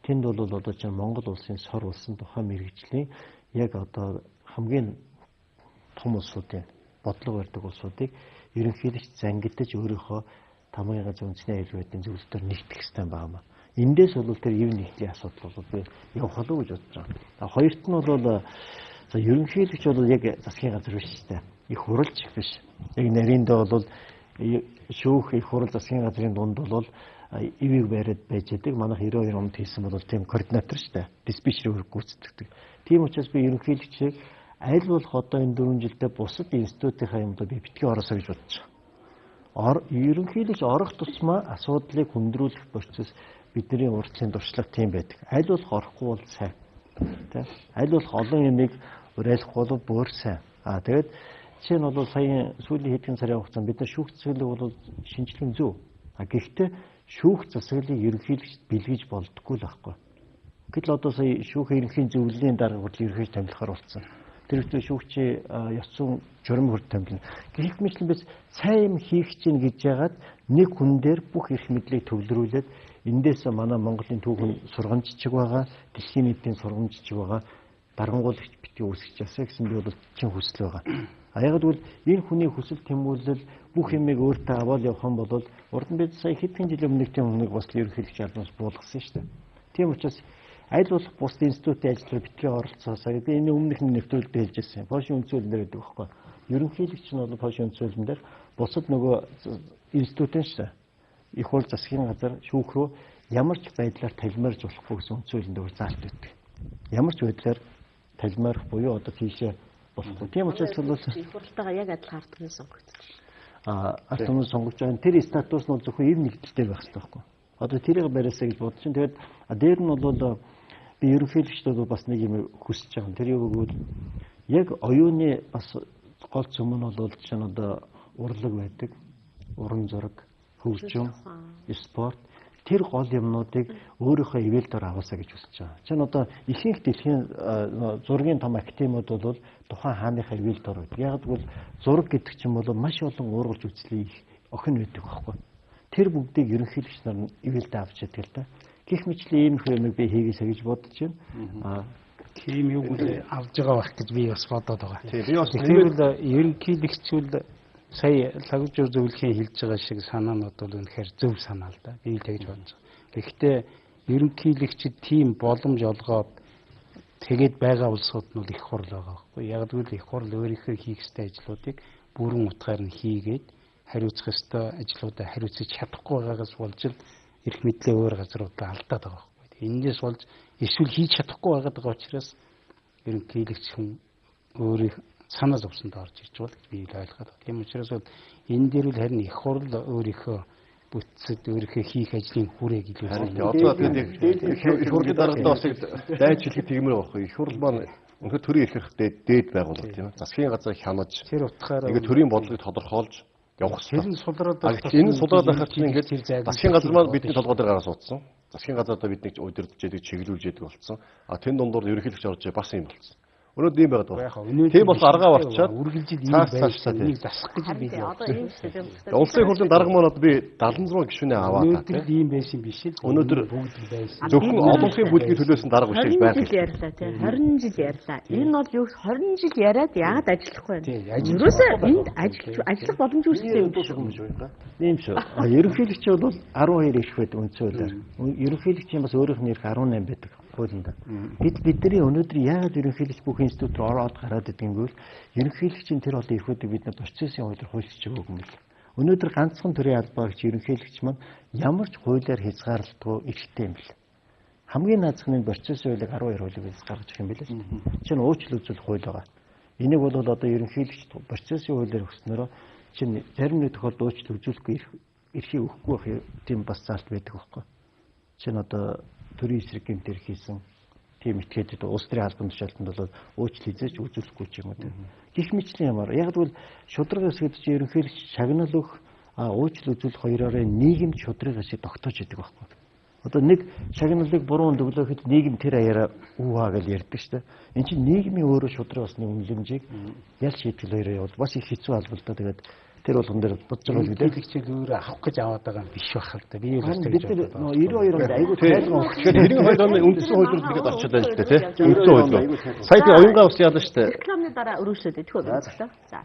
Тэнд бол одоо чинь Монгол улсын сор улсын тухайн мэргэжлийн яг одоо хамгийн том улсуудын бодлого барьдаг улсуудыг ерөнхийлөгч зангидаж өөрийнхөө тамгын газрын үндэсний аюулгүй байдлын зөвлөлтөөр нэгтгэх хэрэгтэй байна. Эндээс бол тэр ив нэгтлийн асуудал бол би явах болов гэж бодож байгаа. Хоёрт нь бол ерөнхийлөгч бол яг засгийн газар биш шүү дээ. Их хурлч биш. Яг нариндээ бол шүүх их хурл засгийн газрын дунд бол ивийг бариад байж байгаа. Манайх 92 онд хийсэн бол тийм координатор шүү дээ. Диспетчер гүйцэтгэдэг. Тийм учраас би ерөнхийлөгчийг аль болох одоо энэ 4 жилдээ бусад институтынхаа юмдаа би битгий ороосоо гэж бодож байгаа. Ерөнхийлөгч орох тусмаа асуудлыг хүндрүүлэх процесс бидний урдчлалын туршлага тийм байдаг. Аль болох орохгүй бол сайн. Тэ? Аль болох олон юмыг уриалахгүй бол бүр сайн. Тэгээд жишээ нь бол сая сүүлийн хэдхэн сарын хугацаанд бид нар шүүх засаглалыг бол шинжилхэн зөв. Гэхдээ шүүх засаглалыг ерөнхийлөгчд бэлгэж болдоггүй л байхгүй. Гэтэл одоо сая шүүх ерөнхийн зөвлөлийн дарга хүртэл ерөнхийд томилохоор болсон. Тэр үедээ шүүгчийн ёс зүйн журам хүртэл томилно. Гэх мэтлэн biz сайн юм хийх чинь гэж яагаад нэг хүн дээр бүх эрх мэдлийг төвлөрүүлээд эндээс манай Монголын түүхэн сургамж жижиг байгаа, дэлхийн нийтийн сургамж жижиг байгаа, даргангуулагч битгий үүсгэж ясаа гэсэн би бол чин хүсэл байгаа. Яг л энэ хүний хүсэл тэмүүлэл бүх юмыг өөртөө аваад явах юм бол урд нь бид сая хэдхэн жилийн өмнө тийм хүнийг бас ерөнхийлөгч албанаас буулгасан шүү дээ. Тийм учраас аль болох бус институтын ажлаар битгий оролцоосаа би энэ өмнөх нь нэвтрүүлэлд хэлж ирсэн. Польшийн үндсүүлэн дээр гэдэг байхгүй. Ерөнхийлөгч нь бол Польшийн үндсүүлэн дээр бусад нөгөө институтын шүү дээ. Их хурл засгийн газар шүүх рүү ямар ч байдлаар талмаарж болохгүй гэсэн үндсүүлэн дээр заалт өгдөг. Ямар ч байдлаар талмаарх буюу одоо тийшээ болохгүй. Тийм учраас бол их хурлтайгаа яг адилхан ард түмэн сонгогдсон. Ард түмэн сонгож байгаа. Тэр статус нь бол зөвхөн ив нэгдэлтэй байх хэрэгтэй байхгүй. Одоо тэрийг барьсаа гэж бодож чинь. Тэгээд дээр нь бол би ерөнхийлөгчдөө бас нэг юм хүсэж байгаа. Тэр юу гэвэл яг оюуны бас гол цөм нь бол чинь одоо урлаг байдаг, уран зураг, хөгжим, спорт тэр гол юмнуудыг өөрийнхөө ивэл дор аваасаа гэж хүсэж байгаа. Чинь одоо ихэнх дэлхийн зургийн том академиуд бол тухайн хааныхаа ивэл дор байдаг. Яг бол зураг гэдэг чинь бол маш олон уургалж үзлий охин байдаг байхгүй. Тэр бүгдийг ерөнхийлөгч нар нь ивэлдээ авч чаддаг л да. Гэх мэтлэн ийм юмыг би хийгээсэй гэж бодож байна. Тийм юу үл авж байгаа байх гэж би бас бодоод байгаа. Тэгэхээр ерөнхийлөгчүүл сая лагжуур зөвлөхийн хэлж байгаа шиг санаанууд бол үнэхээр зөв санаа л да. Би л тэгж бодож байгаа. Гэхдээ ерөнхийлөгчд тийм боломж олгоод тэгээд байгаа улсууд нь их хурл байгаа байхгүй. Яг л их хурл өөрийнхөө хийх ёстой ажлуудыг бүрэн утгаар нь хийгээд хариуцах ёстой ажлуудаа хариуцаж чадахгүй байгаагаас болж л эрх мэдлийн өөр газруудаа алдаад байгаа байхгүй. Эндээс болж эсвэл хийж чадахгүй байгаа учраас ерөнхийлөгч хүн өөрийн санаа зовсонд орж ирж бол би ойлгоод байна. Тийм учраас бол энэ дээр л харин их хурл өөрийнхөө бүтцэд өөрийнхөө хийх ажлын хүрээг илүүсэн. Одоо тэгээд их хурлын даргатай бас дайж хэлэхэд тиймэр байхгүй. Их хурл маань өнөхөр төрийн эрх хэрэгтэй дээд байгууллага тийм ээ. Засгийн газрыг хянаж тэр утгаараа ингээд төрийн бодлогыг тодорхойлж явах хэрэгтэй. Энэ сулраад энэ сулраад байхад чинь ингээд засгийн газар маань бидний толгой дээр гараа суудсан. Засгийн газараа биднийг удирдах гэдэг чиглүүлж яадаг болсон. А тэн дундуур ерөнхийлөгч орж бас юм болсон. Өнөөдөр ийм байгаад байна. Тийм бол аргаа барчаад үргэлжил ийм байшаа тийм засах гэж би л. Улсын хурлын дарга маань одоо би 76 гишүүнээ аваад өнөөдөр ийм байсан биш л. Өнөөдөр бүгд байсан. зөвхөн олонхын бүлгийн төлөөсөн дарга биш байх. 20 жил ярьлаа тийм 20 жил ярьлаа. Энэ бол юу 20 жил яриад яагаад ажиллахгүй вэ? Юусаа энд ажиллах боломж үүссэн юм биш үү? Тийм шүү. Ерөнхийлөгч бол 12 ирэх байд үндсөөлөөр. Ерөнхийлөгчийн бас өөрийнх нь ирэх 18 байдаг хуулинд. Бидний өнөөдөр яагаад ерөнхийлөгч бүх институт руу ороод гараад идэнгүүл ерөнхийлөгчийн тэр олон эрхүүдийг бид нар процессын хуулиар хуульчж өгөөг юм л. Өнөөдөр ганцхан төрийн албаагч ерөнхийлөгч маань ямар ч хуулиар хязгаарлалтгүй эрхтэй юм бэл. Хамгийн наазахны процессын хуулийг 12 хуулийг biz гаргаж ирэх юм билээ шүү дээ. Чинь уучлал үзүүл хууль байгаа. Энийг бол одоо ерөнхийлөгч процессын хуулиар өгснөөрөө чинь зарим нэг тохиолдолд уучлал үзүүлэхгүй эрхийг өгөхгүй байх тийм бас заалт байдаг байхгүй. Чинь одоо төрийн эсрэг гэмтэр хийсэн тийм этгээдэд улс төрийн албан тушаалтанд бол уучлал хийж үзүүлэхгүй ч юм уу. Гэх мэтлийн ямар. Яг л шудраг хэсэгт чи ерөнхийлөгч шагнал өгөх уучлал үзүүлэх хоёроо нийгэм шудраг хэсэг тогтоож идэг байхгүй. Одоо нэг шагналыг буруу өглөөхөд нийгэм тэр аяараа үугаа гэж ярьдаг шүү дээ. Энд чинь нийгмийн өөрөө шудраг басны үнэлэмжийг яль шийтгэл хоёроо явал бас их хэцүү албалдаа тэгээд тэр болгон дээр бодож байгаа гэдэг. Хэрэгчийг өөрөө авах гэж аваад байгаа юм биш байх л да. Би юу гэж бид 92 онд айгүй тайлбар өгөх. Тэгэхээр 92 оны үндсэн хуулиуд тэгээд орчод байна л да тий. Үндсэн хууль. Сая би оюунгаа ус яалаа шүү дээ. Рекламны дараа өрөөсөд тэхүү байна. За.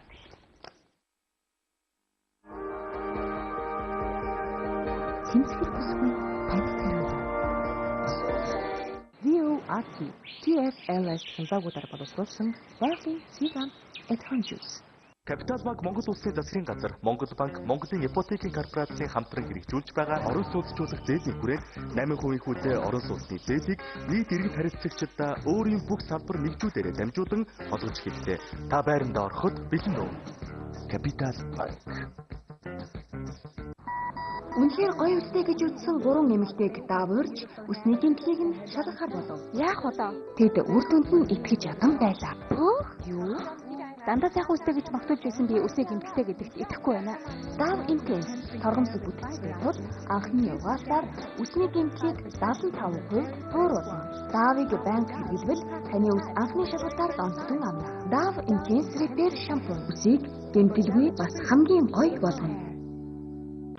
Цэмцгэр бүсгүй танилцуулга. VOAT TFLS санзаагуудаар боловсруулсан байгалийн Цивам Эдхон жуус. Капитал банк Монгол улсын засгийн газар, Монгол банк, Монголын ипотекийн корпорацийн хамтран хэрэгжүүлж байгаа орон сууцчлуулах зээлийн хүрээнд 8% хүлээ орон сууцны зээлийг нийт иргэн хариуцлагчдаа өөрийн бүх салбар нэгжүүдээр дамжуулан олгож хэллээ. Та байранда ороход бэлэн үү? Капитал банк. Үнэхээр гоё үстэй гэж үзсэн 3 эмэгтэйг дааварж үсний гэмтлийг нь шалгахаар болов. Яах вэ? Тэд үр дүнд нь итгэж ядан байлаа. Юу? Дандаа сайхан үстэй гэж магтуулж байсан би үсээ гэмтэлтэй гэдэгт итгэхгүй байна. Дав интенс торгомсог бүтцтэй тул анхны угаасаар үсний гэмтлийг 75% тууруулна. Давыг банк хэлбэл таны үс анхны шалгалтаар онцлон амна. Дав интенс репер шампунь үсийг гэмтэлгүй бас хамгийн гоё болгоно.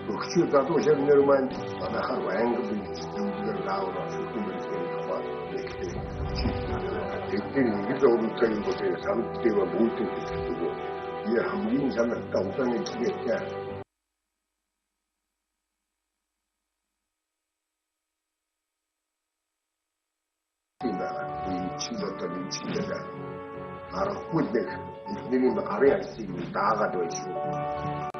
Өгчөө дадуу шавнэр маань манайхаар банк бэлтгэл лаавар шүтмэлтэй тухай нэгтэй. Эдгээр ингэж өөрөөр юм бол самтдээ бүгд хэлдэг. Я хамгийн санаатай утааны чигээр чиндотор чиндээ арахгүй нэг эднэрийн гарын альсыг даагаад байж шүү.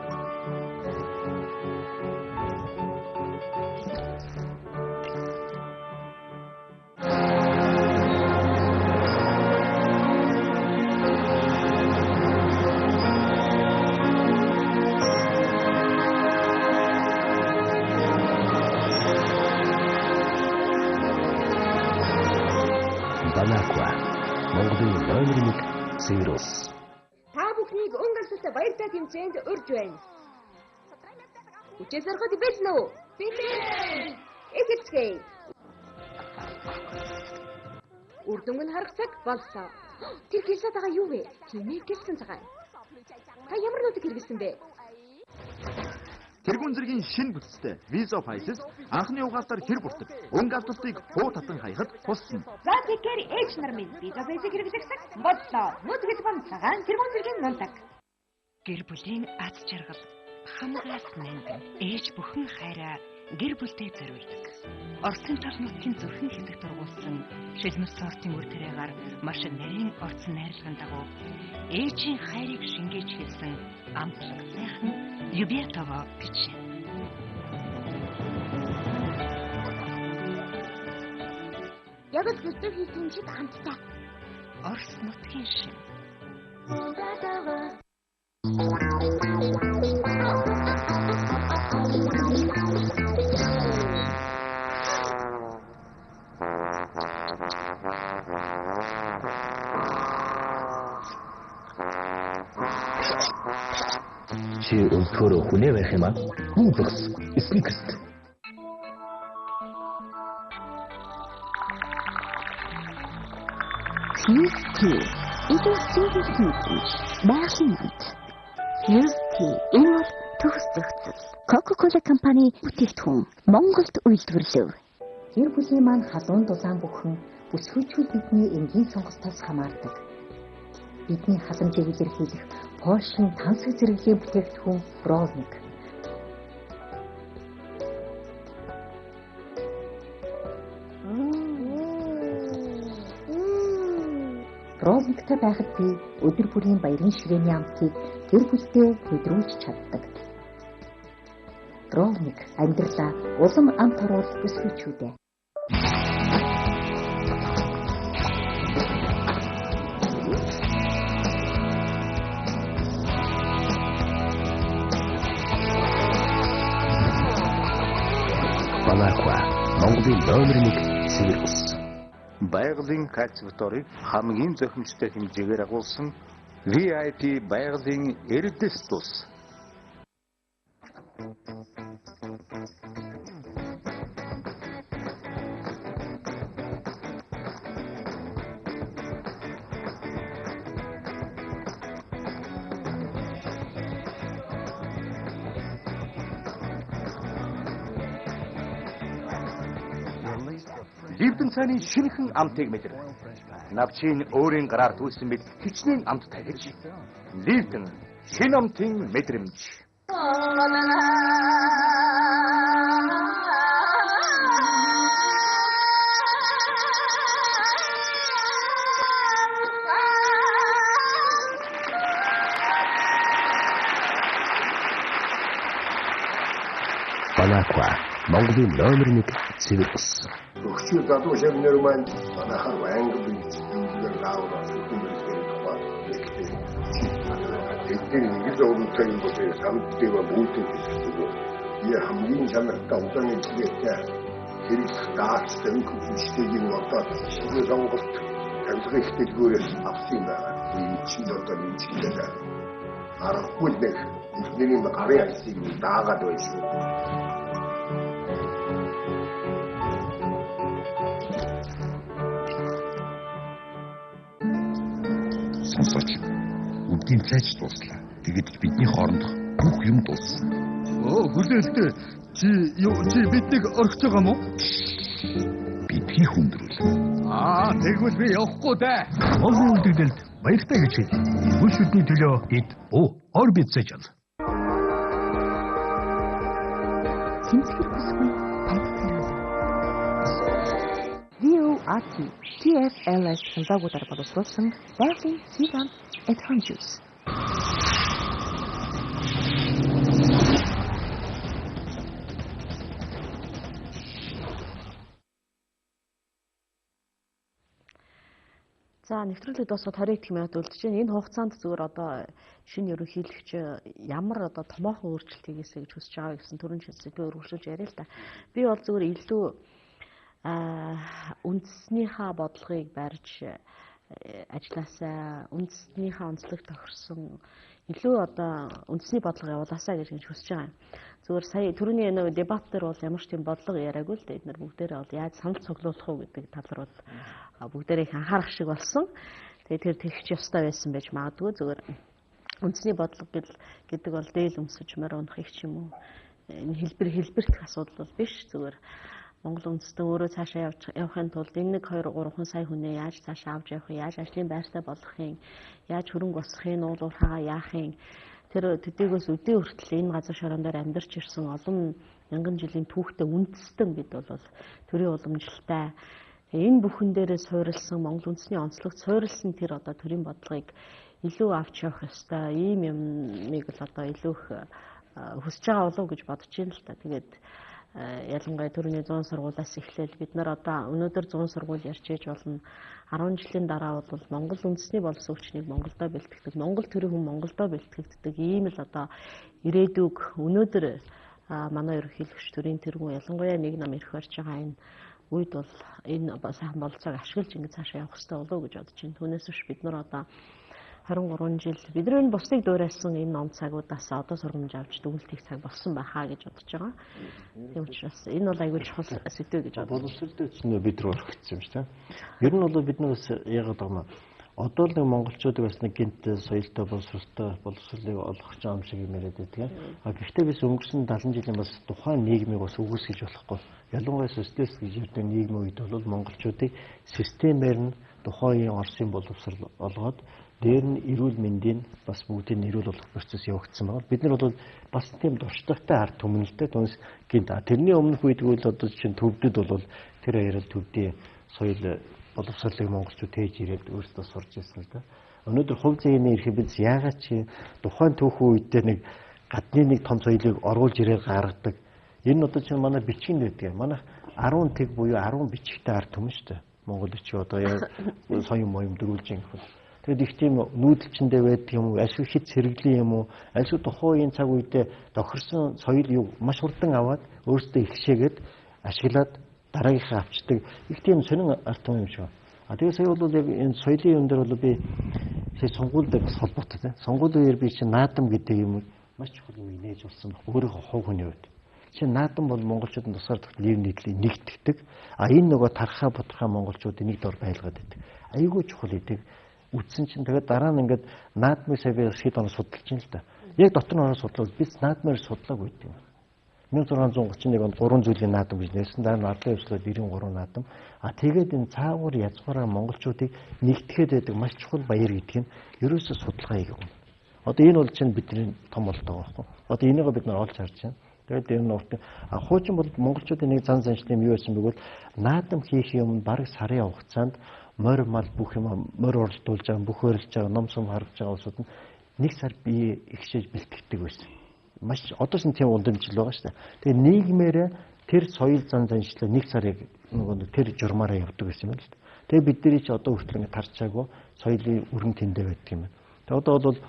Монголын номер 1 Цирус. Та бүхнийг өнгөлсөлтөд баяртай тэмцээнд урьж байна. Хүчээр зорход бэлэн үү? Бэлэн. Эхэлцгээе. Үрдөнгөн харах цаг боллоо. Тэр гэлсээд байгаа юу вэ? Хинээ гэлсэн цагаан. Та ямар нутаг хэрэгсэн бэ? Тэргүүн зэргийн шин бүтцтэй Visa Faces анхны угаасаар хэр бүртэг өнгө авталтыг хуу татан хаяхад туссан. За тэгэхээр ээж нар минь Visa Faces хэрэглэсэн бодлоо. Нүтгэж бан цагаан тэргүүн зэргийн нундаг. Гэр бүлийн аз жаргал хамгаас нандин ээж бүхэн хайраа гэр бүлдээ зориулдаг. Орсын тал нутгийн зөвхөн хэсэг тургуулсан шилмэс сортын үр тариагаар маш нарийн орцсон найрлагын дагуу ээжийн хайрыг шингээж хэлсэн амтлаг сайхан Юбиатова бичээ. Яг л хөстөр хийсэн шиг хамттай. Орс нутгийн шин. Чи өнөхөр хүнээ барих юм аа? Үгүй Snickers. Tea. Это синтез байгалийн амт. Tea энэ бол төгс зохицол. Coca-Cola компани бүтээгдэхүүн Монголд үйлдвэрлэв. Гэр бүлийн маань халуун дулаан бүхэн бүсгүйчүүд бидний энгийн сонгостоос хамаардаг. Бидний халамжийг илэрхийлэх Польшийн тансаг зэрэглэлийн бүтээгдэхүүн Brovnik. Brovnikтэй байхад би өдөр бүрийн баярын ширээний амтыг гэр бүлдээ хөдрүүлж чаддаг. Brovnik амьдралаа улам амт оруул бүсгүйчүүдээ. Балаква Монголын номер 1 цэвэр ус. Байгалийн кальц фторыг хамгийн зохимжтой хэмжээгээр агуулсан VIP байгалийн эрдэс тус. Ливдэн цааны шинэхэн амтыг мэдэр. Навчин өөрийн гараар түүсэн мэд хичнээн амт тагиж. Ливдэн шинэ амтын мэдрэмж. Балаква Монголын номер 1 цэвэр ус. Өгчүү залуу шавнэр маань манайхаар байнга бэлтгэл гаавар хүмүүстээ тухай нэгтэй. Эдгээр нэг зөвлөлтөй юм бол самтдээ бүгд хэлдэг. Я хамгийн чанартай удааны зүйлээ хэрэг даацсан хүмүүсийн одоо шинэ сонголт амьсгал хэлбэрээс авсан байна. Энэ чинь одоо нэг зүйлээ аргагүй нэг бидний гарын ажлыг даагаад байсан. Сонсооч. Үдгийн цайч дууслаа. Тэгээд бидний хоорондох бүх юм дууссан. Хүлээлтээ. Чи биднийг орхиж байгаа мó? Бидний хүндрүүл. Тэгвэл би явахгүй дээ. Олон үлдэгдэлд баяртай гэж хэлье. Бүл шүдний төлөө бид ор бицэж ал. Цэмцгэр бүсгүй тайлбар. VORT TFLS хэмжээгүүдээр боловсруулсан байгалийн Сигам Эдхон жуус. За нэвтрүүлэгт бас 20 минут үлдэж байна. Энэ хугацаанд зүгээр одоо шинэ ерөнхийлөгч ямар одоо томоохон өөрчлөлт хийгээсэй гэж хүсэж байгаа гэсэн төрөн сэдвээр өргөжлөж яриа л да. Би бол зүгээр илүү үндэснийхээ бодлогыг барьж ажилласаа, үндэснийхээ онцлог тохирсон илүү одоо үндэсний бодлого явуулаасаа гэж хүсэж байгаа юм. Зүгээр сая түрүүний нэг дебат дээр бол ямар ч тийм бодлого яриаггүй л дээ. Эдгээр бүгдээрээ бол яаж санал цуглуулах уу гэдэг талаар бол бүгдээрээ их анхаарах шиг болсон. Тэгээд тэр тэгч ёстой байсан байж магадгүй. Зүгээр үндэсний бодлого гэдэг бол дээл өмсөж морь унах их ч юм уу. Энэ хэлбэрт асуудал бол биш. Зүгээр Монгол үндэстэн өөрөө цаашаа явахын тулд 1 2 3 сая хүнээ яаж цаашаа авч явах вэ? Яаж ажлын байртай болгохын? Яаж хөрөнгө босгохын, уулуурхаагаа яахын? Тэр төдийгөөс үдээ хүртэл энэ газар шороон дээр амьдарч ирсэн олон мянган жилийн түүхтэй үндэстэн бид бол төрийн уламжлалтай энэ бүхэн дээрээ суурилсан Монгол үндэсний онцлогт суурилсан тэр одоо төрийн бодлогыг илүү авч явах ёстой. Ийм юмыг л одоо илүү их хүсэж байгаа болов уу гэж бодож байна л та. Тэгээд ялангуяа төрний 100 сургуулиас эхлээл бид нар одоо өнөөдөр 100 сургууль ярьж ээж болно. 10 жилийн дараа бол Монгол үндэсний боловсрогчныг Монголдо бэлтгэдэг, Монгол төрийн хүн Монголдо бэлтгэгддэг ийм л одоо ирээдүг өнөөдөр манай ерөнхийлөгч төрийн тэргүүн ялангуяа нэг нам ирэх барьж байгаа энэ үед бол энэ сайхан болцоог ашиглаж ингэ цаашаа явах хэрэгтэй болов уу гэж бодож байна. Түүнээс биш бид нар одоо 23 жил бидний бусдыг дуурайсан энэ ном цагуудаас одоо сургамж авч дүгнэлтийг цаг болсон байхаа гэж бодож байгаа. Тийм учраас энэ бол аягүй чухал сэдв гэж бодож байна. Боловсролтой чинь бид рүү орчихсон юм шүү дээ. Ер нь бол бид нараас яагаад байгаа юм. Одоо л монголчуудыг бас нэг гинт соёлтой боловсролыг олох ч юм шиг юм яриад байдаг. Гэхдээ biz өнгөрсөн 70 жилийн бас тухайн нийгмийг бас үгүйсгэж болохгүй. Ялангуяа социалист гэж ярьдаг нийгмийн үед бол монголчуудыг системээр нь тухайн Оросын боловсрол олгоод дээр нь эрүүл мэндийн бас бүгдийг нэрүүл болох процесс явагдсан байна. Бид нар бол бас тийм дуршлагтай ард түмнэлтэй түнс гинт тэрний өмнөх үед бол одоо чинь төвдөд бол тэр хоёрын төвдийн соёл боловсролыг монголчууд тээж ирээд өөрсдөө сурж ирсэн л да. Өнөөдөр хувь зээний эрхийг бид яагаад чи тухайн түүхэн үедээ нэг гадны нэг том соёлыг оруулж ирээд гаргадаг. Энэ нь одоо чинь манай бичгийн байдаг. Манай 10 тэг буюу 10 бичгтэй ард түмэн шүү дээ. Монгол бичиг одоо соён моём дөрүүлж ингэх. Тэгэд их тийм нүүдэлчэндээ байдаг юм уу? Ашиг хит сэргэлийн юм уу? Ашиг тухайн цаг үедээ тохирсон соёл юу маш хурдан аваад өөрсдөө ихшээгээд ашиглаад дараагийнхаа авчдаг. Их тийм сонин ард түмэн юм шиг. Тэгээ сая бол яг энэ соёлын юм дээр бол би сая сонгуульд бас холбоотой тийм. Сонгуулийн үеэр би чинь наадам гэдэг юм маш чухал юм нээж болсон баг. Өөрийнхөө хувь хүний хувьд. Чи наадам бол монголчуудын тусгаар нийгэм нийтлийг нэгтгэдэг. Энэ нөгөө тархаа бодхаа монголчуудын нэг дор байлгаад байдаг. Айгүй чухал идэг. Үтсэн чинь тэгээд дараа нь ингээд наадмыг сая би хэд оноо судалж байна л да. Яг дотор нь ороо судлаад би наадмаар судлаагүй гэдэг юм. 1631 онд 3 зүйлийн наадам гэж нэрсэн. Дараа нь ардын өвчлөд 93 наадам. Тэгээд энэ цаагуур язгуураа монголчуудыг нэгтгэхэд байдаг маш чухал баяр гэдэг нь ерөөсөө судалгаа хийх юм. Одоо энэ бол чинь бидний том болтойгоо байхгүй. Одоо энийг бид нар олж харж байна. Тэгээд энэ нь урт хуучин бол монголчуудын нэг зан заншлын юм юу байсан бэгвэл наадам хийх юм бараг сарын хугацаанд морь мал бүх юм морь уралдуулж байгаа бүх хөрөлж байгаа ном сум харгаж байгаа улсууд нь нэг сар бие ихшээж бэлтгэдэг байсан. Маш одоо ч тийм ундамжил байгаа шүү дээ. Тэгээ нийгмээрээ тэр соёл зан заншлаа нэг сарыг нөгөө тэр журмаараа явдаг гэсэн юм л дээ. Тэгээ бидний ч одоо хүртэл ингэ тарчаагүй соёлын өргөн тэндээ байдаг юм байна. Тэгээ одоо бол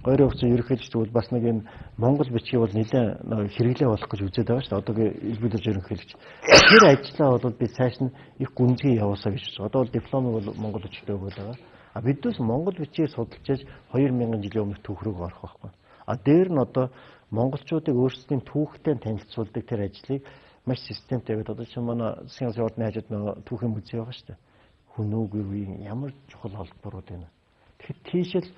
гойрын хувьцаа ерөнхийлөгч бол бас нэг энэ монгол бичгийг бол нэлээд хэрэглээ болох гэж үзээд байгаа шүү дээ. Одоогийн элбэг ерөнхийлөгч. Тэр ажлаа бол би цааш нь их гүнзгий явуусаа гэж байна. Одоо бол дипломыг бол монгол бичтэй өгöd байгаа. Бидээс монгол бичгийг судалж 2000 жилийн өмнөх түүх рүү орох байхгүй. Дээр нь одоо монголчуудыг өөрсдийн түүхтэй танилцуулдаг тэр ажлыг маш системтэй гэдэг. Одоо чинь манай засгийн газрын ордны хажууд нөгөө түүхийн музей байгаа шүү дээ. Хүмүүгийн ямар чухал холбоорууд байна. Тэгэхээр тийшэл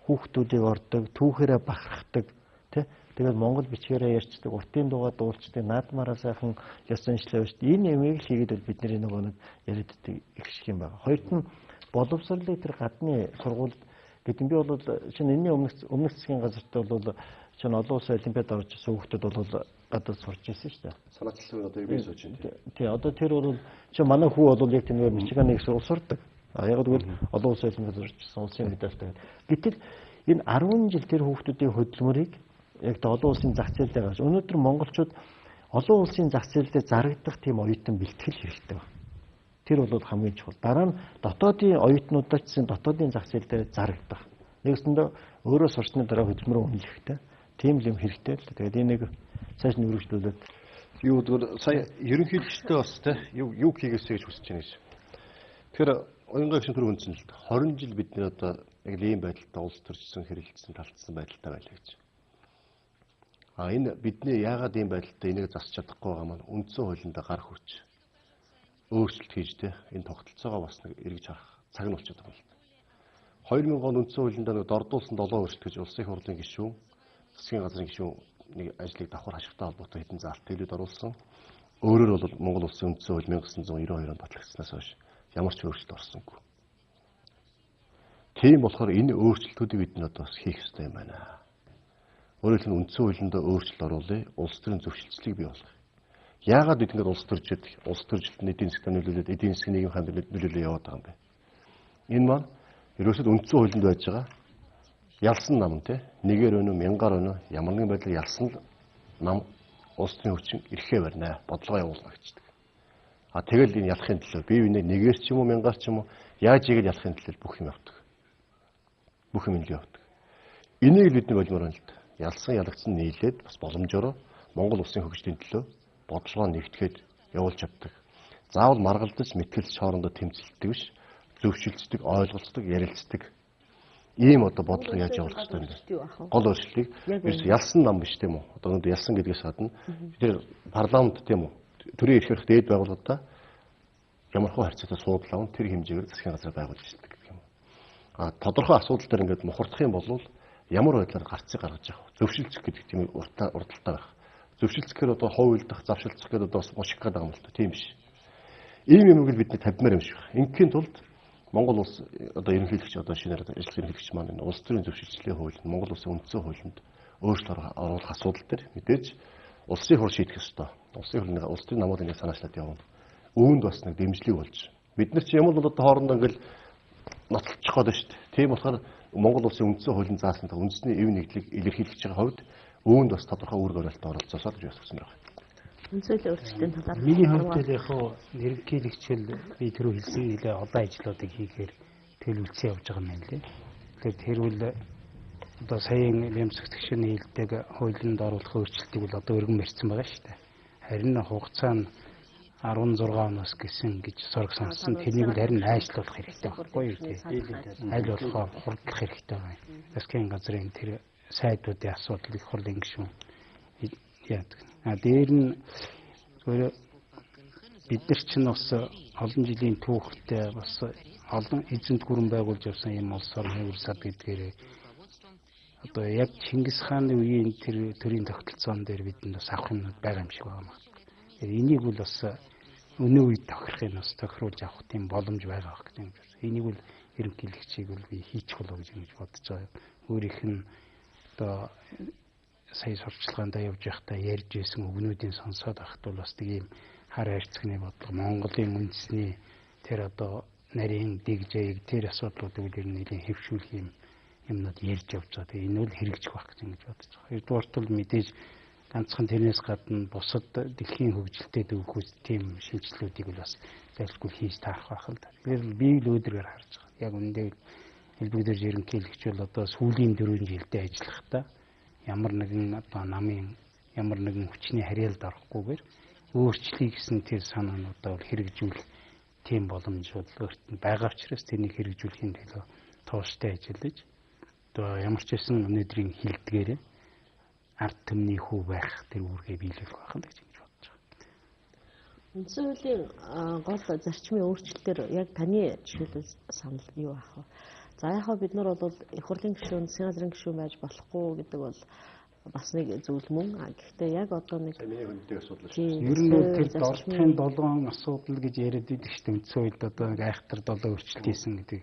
хүүхдүүдийг ордог, түүхээрээ бахархдаг, тий. Тэгээд монгол бичгээрээ ярьцдаг, уртын дуугаа дуулцдаг, наадмаараа сайхан ёс заншлаа шүү дээ. Энэ юмыг л хийгээд бол бидний нөгөө нэг яриаддаг их шиг юм байна. Хоёрт нь боловсролыг тэр гадны сургуульд гэдэг би бол чинь энэний өмнөх засгийн газарт бол чинь олон улсын олимпиад орж ирсэн хүүхдүүд бол гадаад сурч ирсэн шүү дээ. Санаачлалын одоо бие сууж байна. Тий, одоо тэр бол чинь манай хүү бол яг тийм Мичигааны их сургууль сурдаг. Яг тэгвэл олон улсын олимпиад орж ирсэн улсын медальтай. Гэтэл энэ 10 жил тэр хүүхдүүдийн хөдөлмөрийг яг тэ олон улсын зах зээл дээр гаж. Өнөөдөр монголчууд олон улсын зах зээл дээр зарагдах тийм оюутан бэлтгэл хэрэгтэй байна. Тэр бол хамгийн чухал. Дараа нь дотоодын оюутнуудаа ч дотоодын зах зээл дээр зарагдах. Нэгсэндээ өөрөө сурсны дараа хөдөлмөрөө үнэлэхтэй. Тийм л юм хэрэгтэй л. Тэгээд энийг цааш нь өргөжлүүлээд юу гэдэг сая ерөнхийлөгчтэй бас те юу хийгээсэй гэж хүсэж байна гэж. Тэгэхээр оюун гавьшин төр хүндсэн л 20 жил бидний одоо яг ийм байдалтай улс төрчсөн хэрэгэлцсэн талцсан байдалтай байлаа гэж. Энэ бидний яагаад ийм байдалтай энийг засч чадахгүй байгаа маань үндсэн хуулиндаа гар хүрч өөрчлөлт хийж те энэ тогтолцоогоо бас нэг эргэж харах цаг нь болчиход байгаа юм. 2000 он үндсэн хуулиндаа нэг дордуулсан 7 өөрчлөлт гэж улсын их хурлын гишүүн, засгийн газрын гишүүн нэг ажлыг давхар хашигтай холбоотой хэдэн заалт хэлээд оруулсан. Өөрөөр бол Монгол улсын үндсэн хууль 1992 онд батлагдсанаас хойш ямар ч өөрчлөлт орсонгүй. Тийм болохоор энэ өөрчлөлтүүдийг бид нь одоо хийх ёстой юм байна. Өөрөөр хэлбэл үндсэн хуулиндаа өөрчлөлт оруулъя, улс төрийн зөвшөлтслийг бий болгоё. Яагаад бид ингэж улс төржилтөнд эдийн засгийн нөлөөлөлд эдийн засгийн нийгэм хандлагад нөлөөлөө яваад байгаа юм бэ? Энэ маань ерөөсөд үндсэн хуулинд байж байгаа ялсан нам те нэгээр өнөө мянгаар өнөө ямар нэгэн байдлаар ялсан нам улс төрийн хүчин ирэхээ барина, бодлого явуулна гэждэг. Тэгэл энэ ялахын төлөө бие биенээ нэгээр ч юм уу мянгаар ч юм уу яаж игээд ялахын төлөө бүх юм явдаг. Бүх юм л явдаг. Энийг бид болмоор байна л да. Ялсан ялагдсан нийлээд бас боломжоор Монгол улсын хөгжлийн төлөө бодлогоо нэгтгэхэд явуулж чаддаг. Заавал маргалдаж мэтгэлж хоорондоо тэмцэлдэг биш, зөвшөлдсдөг, ойлголцдог, ярилцдаг. ийм одоо бодлого яаж явуулах хэрэгтэй юм бэ? Гол өөрчлөлтийг ерөөс ялсан нам биш тийм үү? Одоо өнөөдөр ялсан гэдгээс гадна тэр парламент тийм үү? Төрийн эрх хэрэг дээд байгууллагуудаа ямархуу харьцаатай суудлаа аван тэр хэмжээгээр засгийн газар байгуулж ирдэг гэх юм. Тодорхой асуудал дээр ингээд мухардах юм бол ямар байдлаар гарцыг гаргаж явах, зөвшөлдсөх гэдэг тийм урдталтай байх. Зөвшөлдсөх гэхээр одоо хойулдах, завшилцах гэдэг одоо бас мушиг гэдэг юм л та тийм биш. Ийм юмыг бид тавьмаар юм шиг байна. Ингийн тулд Монгол улс одоо ерөнхийлөгч одоо шинээр ажиллах ерөнхийлөгч маань улс төрийн зөвшөлтслийн хууль, Монгол улсын үндсэн хуулинд өөрчлөлт оруулах асуудал дээр мэдээж улсын хурл шийдэх ёстой. Улсын хурлын улс төрийн намуудын нэг санаачлаад явна. Үүнд бас нэг дэмжлэг болж. Бид нар чи юм бол одоо хоорондоо ингээл ноцолчих гээд шүү дээ. Тийм болохоор Монгол улсын үндсэн хуулийн заасан үндэсний эв нэгдлийг илэрхийлж байгаа хувьд үүнд бас тодорхой үүрэг барилтад оролцоосоо гэж байна байна. Үндсэлийн өөрчлөлтийн талаар миний хувьд яг хуу ерөнхийлөгчл би түрүү хэлсэн хэлээ одоо ажлуудыг хийхээр төлөвлөсөн явж байгаа юм байна лээ. Тэгэхээр тэрвэл одоо саяын нэмсэгчний хэлдэг хуулинд оруулах өөрчлөлтийг бол одоо өргөн барьсан байгаа шүү дээ. Харин хугацаа нь 16 оноос гэсэн гэж сураг сонссон. Тэрнийг л харин айшлуулах хэрэгтэй байхгүй юу тий. Айл болохоор хурдлах хэрэгтэй байна. Засгийн газрын тэр сайдуудын асуудал их хурлын гишүүн яадаг. Дээр нь бид нар ч бас олон жилийн түүхтэй бас олон эзэнт гүрэн байгуулж явсан юм улс орны хөвсөд гэдгээр одоо яг Чингис хааны үеийн тэр төрийн тогтолцоон дээр бидэнд бас авах юмнууд байгаа юм шиг байна. Энийг бол бас өнөө үед тохирохын бас тохируулж авах тийм боломж байгаа гэх юм. Энийг бол ерөнхийлөгчийг бол би хийчих болов гэж бодож байгаа. Өөрийнх нь одоо сая сурчлагаанд явж байхдаа ярьж байсан өгнүүдийн сонсоод байхад бол бас тийм хар хайрцагны бодлого Монголын үндэсний тэр одоо нарийн дэгжээг тэр асуудлуудыг ер нь нэлийн хэвшүүлэх юмнууд ярьж явж байгаа. Тэгээ энэ бол хэрэгжих байх гэж бодож байгаа. Хоёрдугаарт бол мэдээж ганцхан тэрнээс гадна бусад дэлхийн хөгжилтэй дүүхүүс тийм шинжилгэүүдийг бол бас зайлшгүй хийж таарах байх л да. Тэгэхээр би л өөдрөөр харж байгаа. Яг үүндээ хэлбэгдэр ерөнхийлөгч бол одоо сүүлийн 4 жилдээ ажиллахдаа ямар нэгэн одоо намын ямар нэгэн хүчний харьяалд орохгүйгээр өөрчлөе гэсэн тэр санаануудаа бол хэрэгжүүлэх тийм боломж бол өөрт нь байгаа учраас тэрнийг хэрэгжүүлэхийн төлөө тууштай ажиллаж одоо ямар ч байсан өнөөдрийн хилдгээрээ ард түмний хүү байх тэр үүргээ биелүүлэх байх л гэж бодож байгаа. Үндсэн хуулийн гол зарчмын өөрчлөлтөөр яг таны жишээлбэл санал юу ах вэ? За яг бид нар бол их хурлын гишүүн, засгийн газрын гишүүн байж болохгүй гэдэг бол бас нэг зүйл мөн. Гэхдээ яг одоо нэг миний хүнтэй асуудал шүү. Ер нь тэр долтын 7 асуудал гэж яриад байдаг шүү дээ. Үндсэн хуульд одоо нэг айхтар 7 өөрчлөлт хийсэн гэдэг.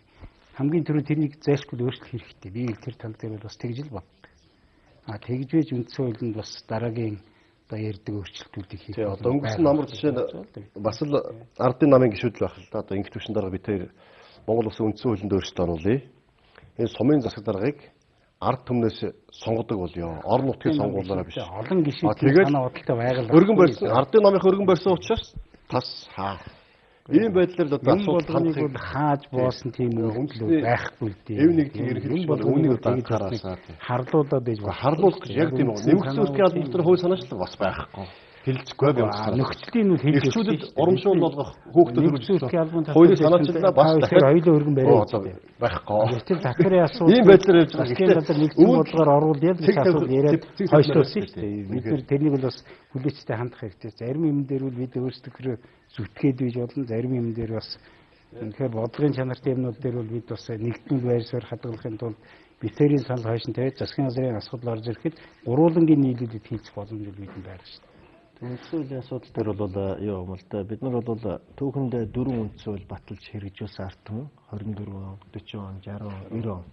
Хамгийн түрүү тэрнийг зайлшгүй өөрчлөх хэрэгтэй. Би тэр тал дээр бас тэгж л боддог. Тэгж байж үндсэн хуулинд бас дараагийн одоо ярьдаг өөрчлөлтүүдийг хийх. Тэгээ одоо өнгөрсөн намар жишээ нь бас л ардын намын гишүүд л байх л да. Одоо ингэх төвшин дараа бид тэр Монгол улсын үндсэн хуулинд өөрчлөлт оруулъя. Энэ сумын засаг даргаыг ард түмнээс сонгодог болёо. Орон нутгийн сонгуулиараа биш. Олон гишүүдийн санаа бодолтой байгаль. Өргөн барьсан ардын намынх өргөн барьсан учраас тас хаа. Ийм байдлаар одоо асуудлыг хааж боосон тийм үйлдэл байхгүй дээ. Эв нэг тийм ерөнхийдөө бол үүнийг тэгж харлуулаад байж байна. Харлуулах гэж яг тийм үү. Нэмэгдсэн үлгийн албан төр хууль санаачлал бас байхгүй. Хэлцгүй байна. Нөхцөлийн нь хэлж эхчүүдэд урамшуул болгох хүүхдэд хөрвүүлсэн. Хуулийн санаачлалаа бас дахиад хоёулаа өргөн бариад байхгүй. Тэр татварын асуудал ийм байдлаар явж байгаа. Засгийн газар нэгдсэн бодлогоор оруулаад яг л асуудал яриад хойшлуулсан шүү дээ. Бид нэр тэрнийг бол бас хүлээцтэй хандах хэрэгтэй. Зарим юм дээр бол бид өөрсдөө зүтгээд бийж болно. Зарим юм дээр бас үнэхээр бодлогын чанартай юмнууд дээр бол бид бас нэгдмэл байр суурь хадгалахын тулд битэрийн санал хойшин тавиад засгийн газрын асуудал орж ирэхэд гурвуулангийн нийлүүлэлт хийх боломж бидэнд байна шүү дээ. Үндсэн хуулийн асуудал дээр бол юу юм л да. Бид нар бол түүхэнд 4 үндсэн хууль баталж хэрэгжүүлсэн ард түмэн 24 он, 40 он, 60 он, 90 он.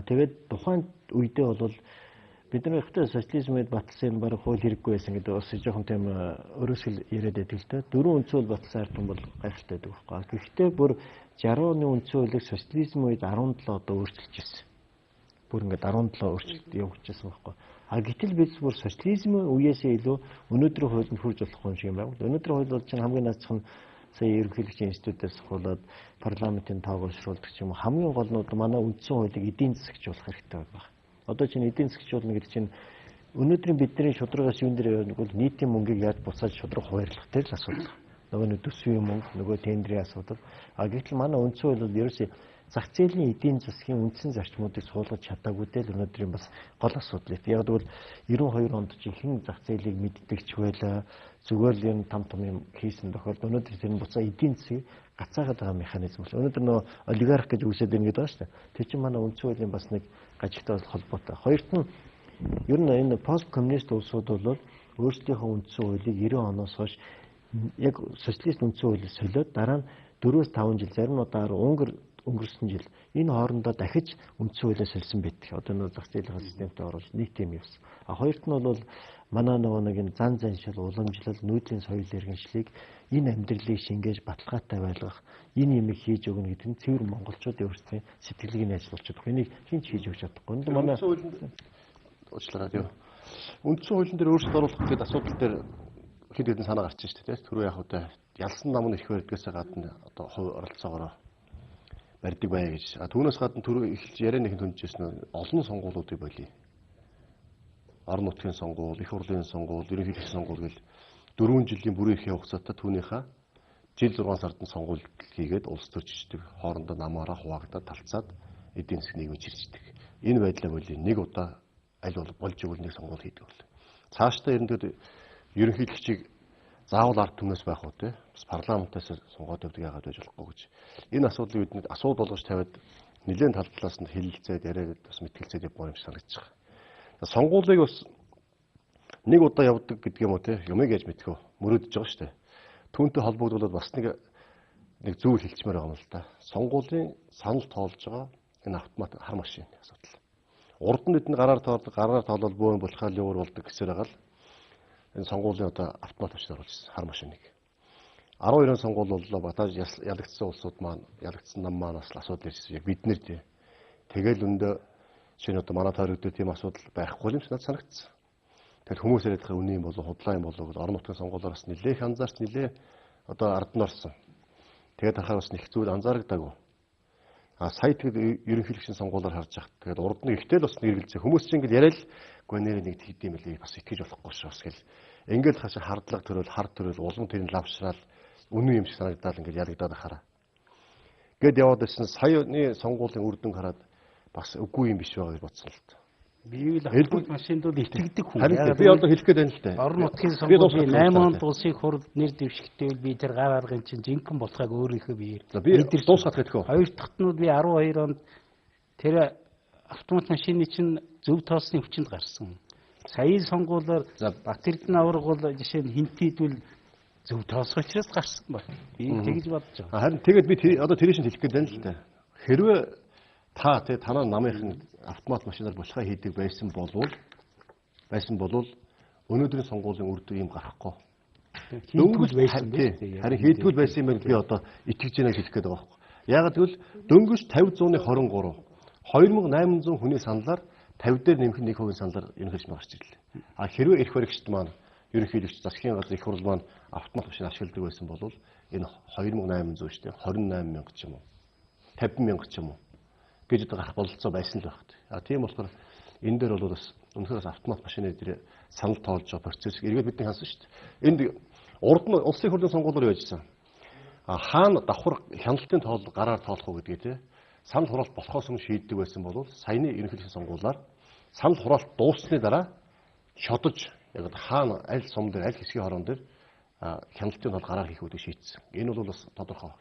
Тэгээд тухайн үедээ бол бид нар ихтэй социализмд баталсан баг хууль хэрэггүй байсан гэдэг бас жоохон тийм өрөөсөл яриад байдаг л да. 4 үндсэн хууль баталсан ард түмэн бол гайхалтай байдаг байхгүй. Гэхдээ бүр 60 оны үндсэн хуулийг социализм үед 17 одоо өөрчилж ирсэн. Бүр ингээд 17 өөрчлөлт явуулчихсан байхгүй. Гэтэл бид бүр социализм үеэсээ илүү өнөөдрийн хуулинд хүрж болохгүй юм шиг юм байна. Өнөөдрийн хууль бол чинь хамгийн наацх нь сая ерөнхийлөгчийн институтээс хуулаад парламентын тоогоошруулдаг ч юм уу хамгийн голнууд манай үндсэн хуулийг эдийн засагч болох хэрэгтэй байна. Одоо чинь эдийн засагч болно гэдэг чинь өнөөдрийн бидний шударгаас юун дээр явах бол нийтийн мөнгийг яаж буцааж шударга хуваарлах дээр л асуудал. Нөгөө төсвийн мөнгө, нөгөө тендерийн асуудал. Гэтэл манай үндсэн хууль бол ерөөсөө зах зээлийн эдийн засгийн үндсэн зарчмуудыг суулгаж чадаагүй del өнөөдрийн бас гол асуудал. Яг бол 92 онд жинхэнэ зах зээлийг мэддэгч байлаа. Зүгээр л юм том юм хийсэн тохиолдолд өнөөдөр тэр нь буцаа эдийн засгийг гацаагаад байгаа механизм бол өнөөдөр нөө олигарх гэж үсэд байна гэдэг байна шүү дээ. Тэр чинь манай үндсэн хуулийн бас нэг гажигтай холбоотой. Хоёрт нь ер нь энэ пост коммунист улсууд бол өөрсдийнхөө үндсэн хуулийг 90 оноос хойш яг социалист үндсэн хуулийг солиод дараа нь 4-5 жил зарим удаар өнгөрсөн жил энэ хоорондоо дахиж үндсэн хуулиа сольсон байдаг. Одоо нөө зах зээлийн системтэй оруулж нийт юм явсан. Хоёрт нь бол манай нэг энэ зан заншил, уламжлал, нүүдлийн соёл иргэншлийг энэ амьдралыг шингээж баталгаатай байлгах, энэ юмыг хийж өгнө гэдэг нь цэвэр монголчуудын өөрсдийн сэтгэлийг нь ажиллуулж чадах. Энийг хинч хийж өгч чадахгүй. Энэ манай уучлаарай юу. Үндсэн хуулийн дээр өөрчлөлт оруулах гэдэг асуудал дээр хэд хэдэн санаа гарч ирж байна. Түрүү яг одоо ялсан нам нь их байдгаас гадна одоо хувь оролцоогоор барьдаг бай гэж. Түүнээс гадна түрүү эхэлж ярианыхын түнжсэн олон сонгуулиудыг болий. Орон нутгийн сонгуул, их хурлын сонгуул, ерөнхийлөгчийн сонгуул гэл 4 жилийн бүрийн их хугацаатай түүнийхээ жил 6 сард нь сонгуул хийгээд улс төрчдөг. Хоорондоо намаараа хуваагдаад талцаад эдийн засгийн нийгмийг чирчдэг. Энэ байдлаа болий нэг удаа аль бол болж өгөл нэг сонгуул хийдэг бол. Цаашдаа ерөнхийдөө ерөнхийлөгчийг заавал ард түмнээс байх уу те бас парламентаас сонгоод явдаг яагаад байж болохгүй гэж. Энэ асуудлыг бид асуудал болгож тавиад нэлээд тал талаас нь хэлэлцээд яриад бас мэтгэлцээд явах юм шиг санагдаж байна. Сонгуулийг бас нэг удаа явдаг гэдэг юм уу те юмыг яаж мэдхөө мөрөөдөж байгаа шүү дээ. Түүнтэй холбогдуулаад бас нэг зүйл хэлчмээр байгаа юм л да. Сонгуулийн санал тоолж байгаа энэ автомат хар машин асуудал. Урд нь эдний гараар тоолол бөөн булхаал явуур болдог гэсээр байгаа л энэ сонгуулийн одоо автомат машин оруулсан хар машиныг 12 сонгуул боллоо батаж ялагдсан улсууд маань ялагдсан нам маань бас асуудал ирсэн. Яг бид нэр тий. Тэгэл өндөө шинэ одоо манай тойрогдөө тийм асуудал байхгүй юм шиг санагдсан. Тэгэл хүмүүс яриад байгаа үний юм болоо худлаа юм болоо гэж орон нутгийн сонгуулиоос нэлээх анзаарч нэлээ одоо ард нь орсон. Тэгээд харахаар бас нэг зүйл анзаарагдаагүй. Сая тэгээд ерөнхийлөгчийн сонгуулиар харж байгаа. Тэгээд урд нь ихтэй л бас нэргэлзээ. Хүмүүс чинь ингэж яриад л гонээр нэг хийдэм байлээ бас итгэж болохгүй шүү бас гэл. Ингээд хашаа хардлага төрөл хар төрөл улам тэр нь лавшраал үнэн юм шиг санагдаад ингээд ялагдаад ахаараа. Гэт яваад ирсэн саяны сонгуулийн үр дүн хараад бас үгүй юм биш байгаа гэж бодсон л та. Би л автомат машинд бол итгэдэг хүн. Би одоо хэлэх гээд байна л дээ. Орон нутгийн сонгуулийн 8 онд улсыг хурд нэр дэвшигтэй би тэр гар аргын чинь жинхэнэ болохыг өөрийнхөө биеэр. Би дуусгаад хэлэхөө. Хоёр дахьт нь би 12 онд тэр автомат машины чинь зөв тоосны хүчинд гарсан. Саяын сонгуулиар Батэрдэн авраг бол жишээ нь хинтийдвэл зөв тоосох учраас гарсан баг. Би тэгж бодож байгаа. Харин тэгээд би одоо тэрийг шин хэлэх гээд байна л дээ. Хэрвээ танаа намынхын автомат машинаар булхаа хийдэг байсан болвол өнөөдрийн сонгуулийн үр дүн юм гарахгүй. Дөнгөж байсан тийм. Харин хийдгүүл байсан юм байна би одоо итгэж яана хэлэх гээд байгаа байхгүй. Яагаад гэвэл дөнгөж 50-123 2800 хүний саналаар 50 дээр нэмэх 1% саналаар ерөнхийлөгч гарч ирлээ. Хэрвээ эрх баригчд маань ерөнхийлөгч засгийн газрын их хурл маань автомат машин ашигладаг байсан бол энэ 2800 шүү дээ 28000 ч юм уу 50000 ч юм уу гэж гарах бололцоо байсан л байна. Тийм болохоор энэ дээр бол бас өнөхөөс автомат машины дээр санал тоолж байгаа процесс эргээд бидний хансан шүү дээ. Энд урд нь улсын хурлын сонгуулиор байжсан. Хаана давхар хяналтын тоол гараар тоолох уу гэдгээ тий санал хураалт болохоос өмнө шийддэг байсан бол саяны ерөнхийлөгчийн сонгуулиар санал хураалт дууссаны дараа шодож яг хаана аль сум дээр аль хэсгийн хорон дээр хяналтын тоол гараар хийх үүдээ шийдсэн. Энэ бол бас тодорхой.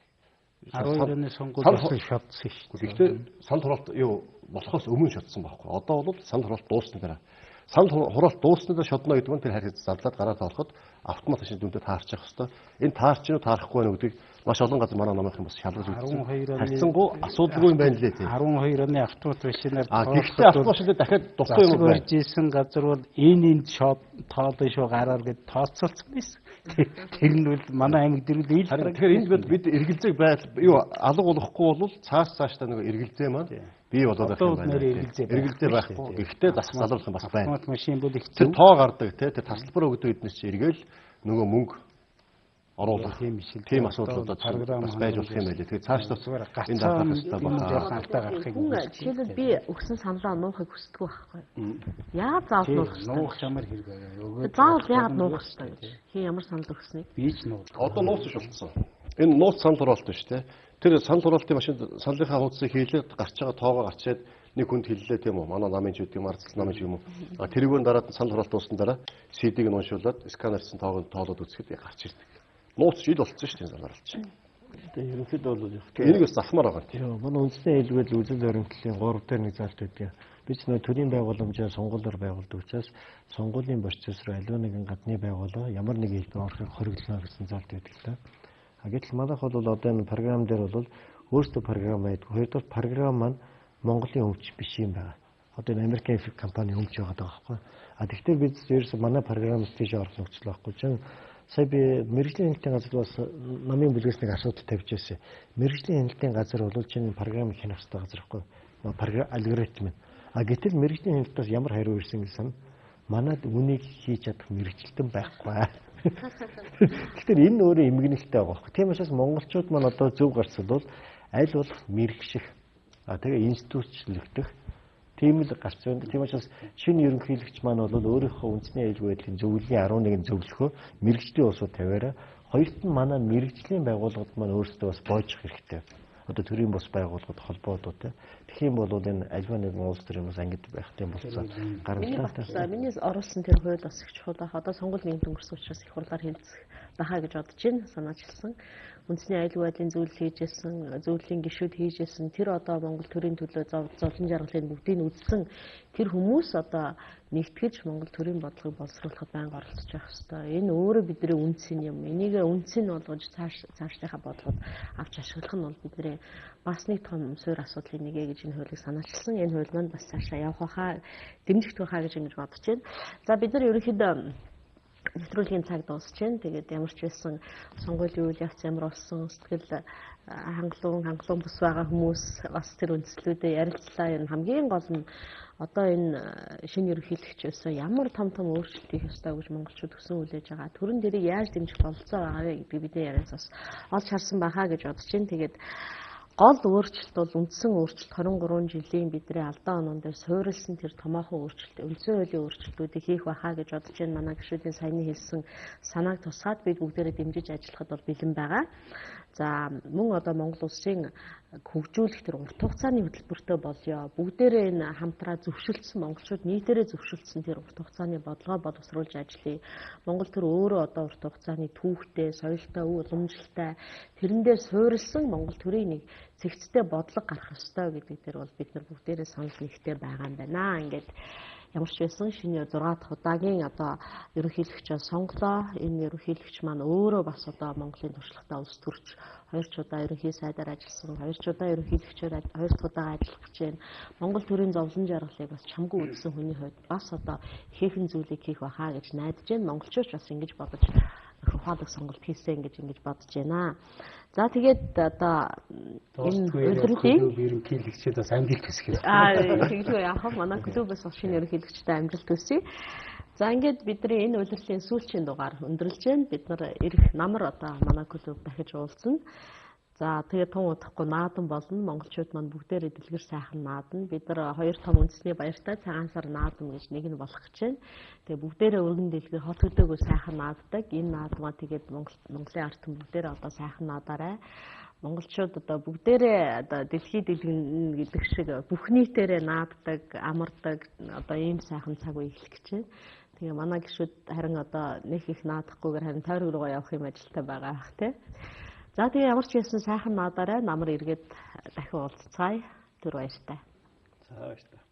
12-ны сонгуулиар шатсан шүү дээ. Гэхдээ санал хураалт юу болохоос өмнө шатсан байхгүй. Одоо бол санал хураалт дуусны дараа. Санал хураалт дуусны дараа шодно гэдэг нь тэр харьцаж зарлаад гараа тоолоход автомат машин дүндээ таарчих хэвээр. Энэ таарч нь таарахгүй байна гэдгийг маш олон газар манай намынхан бас шалгаж үзсэн. Харьцангуй асуудалгүй юм байна лээ тийм. 12-ны автомат машинаар гэхдээ автомат машинаар дахиад дуртай юм байна. Иржсэн газар бол энд тоолно шүү гараар гэд тооцоолсон байсан. Тэр нь бол манай аймаг дэрвэл ил. Тэгэхээр энд бид эргэлзээг юу алга болохгүй бол цаашдаа нэг эргэлзээ маань бий болоод байх юм байна. Эргэлзээ байхгүй. Гэхдээ засах залруулах юм бас байна. Автомат машин бол их зөв тоо гардаг тийм тасалбар өгдөг эднээс чи эргээл нөгөө мөнгө оруулах тийм асуудлууд бас байж болох юм байлээ. Тэгэхээр цаашдаа энэ дарах хэрэгтэй байна. Жишээлбэл би өгсөн саналаа нуухыг хүсдэг байхгүй. Яагаад заавал нуух вэ? Нуух ямар хэрэг вэ? Заавал яагаад нуух вэ гэж. Хин ямар санал өгснэг? Би ч нуух. Одоо нууц шулцсан. Энэ нууц санал хураалт шүү дээ. Тэр санал хураалтын машинд саналынхаа хуудсыг хийлээд гарч байгаа тоогоо гарчээд нэг хүнд хэллээ тийм үү? Манай намын ч үгүй мардсан намын ч юм уу. Тэрүүгээр дараад санал хураалт дууссан дараа CD-г нь уншуулад сканерсэн тоогоо тоолоод үзэхэд гарч ирдэг. Нууц жил болцсон шүү дээ санал хураалт чинь. Тэгээ ерөнхийдөө бол энийг бас залхмаар байгаа тийм. Манай үндэсний ээлжил үзэл баримтлалын 3 дээр нэг заалт байдаг. Бид нөө төрийн байгууламжаар сонгуулиар байгуулдаг учраас сонгуулийн процесс руу аливаа нэгэн гадны байгууллага ямар нэг хэлбэр орохыг хориглоно гэсэн заалт байдаг л да. Гэтэл манайх бол одоо энэ програм дээр бол өөрсдөө програм байдаг. Хоёрдугаар програм маань Монголын өмч биш юм байна. Одоо энэ Америкийн компани өмч байгаа байхгүй. Тэгэхээр бид ерөөсөө манай програмд тийш орох нөхцөл байхгүй чинь сая би мэрэгжлийн хяналтын газар бас намын бүлгээс нэг асуудал тавьж байсан. Мэрэгжлийн хяналтын газар бол чинь програм хянах хэрэгтэй газар байхгүй. Програм алгоритм. Гэтэл мэрэгжлийн хяналтаас ямар хариу ирсэн гэсэн манад үнийг хийж чадах мэрэгчлэн байхгүй. Тэгэхээр энэ өөрөө эмгэнэлтэй байгаа байхгүй. Тийм учраас монголчууд маань одоо зөв гарцвал бол аль болох мэрэгших тэгээ институцчлэгдэх тийм л гарч байна. Тийм учраас шинэ ерөнхийлөгч маань бол өөрийнхөө үндэсний аюулгүй байдлын зөвлөлийн 11 зөвлөхөө мэрэгжлийн улсууд тавиараа хоёрт нь манай мэрэгжлийн байгууллагууд маань өөрсдөө бас боожих хэрэгтэй. Одоо төрийн бус байгууллагууд холбоодууд тэгэх юм бол энэ аливаа нэгэн улс төрийн бас ангид байх тийм болцоо гаргалтай. Миний оруулсан тэр хууль бас их чухал байх. Одоо сонгуулийн нэмт өнгөрсөн учраас их хурлаар хэлцэх бахаа гэж бодож байна. Санаачилсан. Үндэсний аюулгүй байдлын зөвлөл хийжсэн, зөвлөлийн гишүүд хийжсэн. Тэр одоо Монгол төрийн төлөө зовлон жаргалыг бүгдийг үзсэн. Тэр хүмүүс одоо нэгтгэж Монгол төрийн бодлогыг боловсруулахад байнга оролцож байх хэрэгтэй. Энэ өөрөө бидний үнцэн юм. Энийг үнцэн болгож цаашлахаа бодлогод авч ашиглах нь бол бидний бас нэг том суурь асуудлын нэг гэж энэ хуулийг санаачилсан. Энэ хууль маань бас цаашаа явах байхаа, дэмжигдэх байхаа гэж ингэж бодож байна. За бид нар ерөнхийдөө нэвтрүүлгийн цаг дуусч байна. Тэгээд ямар ч байсан сонгуулийн үйл явц ямар болсон сэтгэл хангалуун бус байгаа хүмүүс бас тэр үндслүүдэд ярилцлаа. Энэ хамгийн гол нь одоо энэ шинэ ерөнхийлөгчөөс ямар том өөрчлөлт хийх ёстой гэж монголчууд төсөн хүлээж байгаа. Төрөн дээрийг яаж дэмжих болцоо байгааг бидний ярианаас бас олж харсан байхаа гэж бодож байна. Тэгээд гол өөрчлөлт бол үндсэн өөрчлөлт 23 жилийн бидний алдаа онон дээр суурилсан тэр томоохон өөрчлөлт, үндсэн хуулийн өөрчлөлтүүдийг хийх байхаа гэж бодож байна. Манай гишүүдийн саяны хэлсэн санааг тусгаад бид бүгдээрээ дэмжиж ажиллахад бол бэлэн байгаа. За мөн одоо Монгол улсын хөгжүүлэх тэр урт хугацааны хөтөлбөртөө болёо. Бүгдээрээ энэ хамтраа зөвшөлдсөн монголчууд нийтээрээ зөвшөлдсөн тэр урт хугацааны бодлогоо боловсруулж ажиллая. Монгол төр өөрөө одоо урт хугацааны түүхтэй, соёлтой, уламжлалтай тэрэн дээр суурилсан Монгол төрийн нэг цэгцтэй бодлого гарах ёстой гэдэг дээр бол бид нар бүгдээрээ санал нэгтэй байгаа юм байна. Ингээд ямар ч байсан шинэ 6 дахь удаагийн одоо ерөнхийлөгчөө сонглоо. Энэ ерөнхийлөгч маань өөрөө бас одоо Монголын туршлагатай улс төрч 2 ч удаа ерөнхий сайдаар ажилласан, 2 ч удаа ерөнхийлөгчөөр 2 дахь удаа ажиллах гэж байна. Монгол төрийн зовлон жаргалыг бас чамгүй үзсэн хүний хувьд бас одоо ихээхэн зүйлийг хийх байхаа гэж найдаж байна. Монголчууд бас ингэж бодож ухаалаг сонголт хийсэн ингэж бодож байна. За тэгээд одоо энэ өдрийн ерөнхийлөгчд бас амжилт хүсье. Тэгэлгүй яах вэ? Манай клубээс бас шинэ ерөнхийлөгчтэй амжилт хүсье. За ингээд бидний энэ удирлын сүүлчийн дугаар өндөрлж байна. Бид нар ирэх намар одоо манай клуб дахиж уулзна. За тэгээд тун удахгүй наадан болно. Монголчууд маань бүгдээрээ дэлгэр сайхан наадна. Бид нар 2 том үндэсний баяртай цагаан сар наадам гэж нэг нь болох гэж байна. Тэгээд бүгдээрээ өргөн дэлгэр хот хөдөөгөө сайхан нааддаг. Энэ наадмаа тэгээд Монголын ард түмэн бүгдээрээ одоо сайхан наадаарай. Монголчууд одоо бүгдээрээ одоо дэлхийд дэлгэн гэдэг шиг бүх нийтээрээ нааддаг, амардаг одоо ийм сайхан цаг үе эхлэх гэж байна. Тэгээ манай гишүүд харин одоо нэг их наадахгүйгээр харин тойрог руугаа явах юм ажилтай байгаа бах тий. За тэгээ ямар ч байсан сайхан наадаарай. Намар эргээд дахин уулзцаая. Түр баяртай. За баяртай.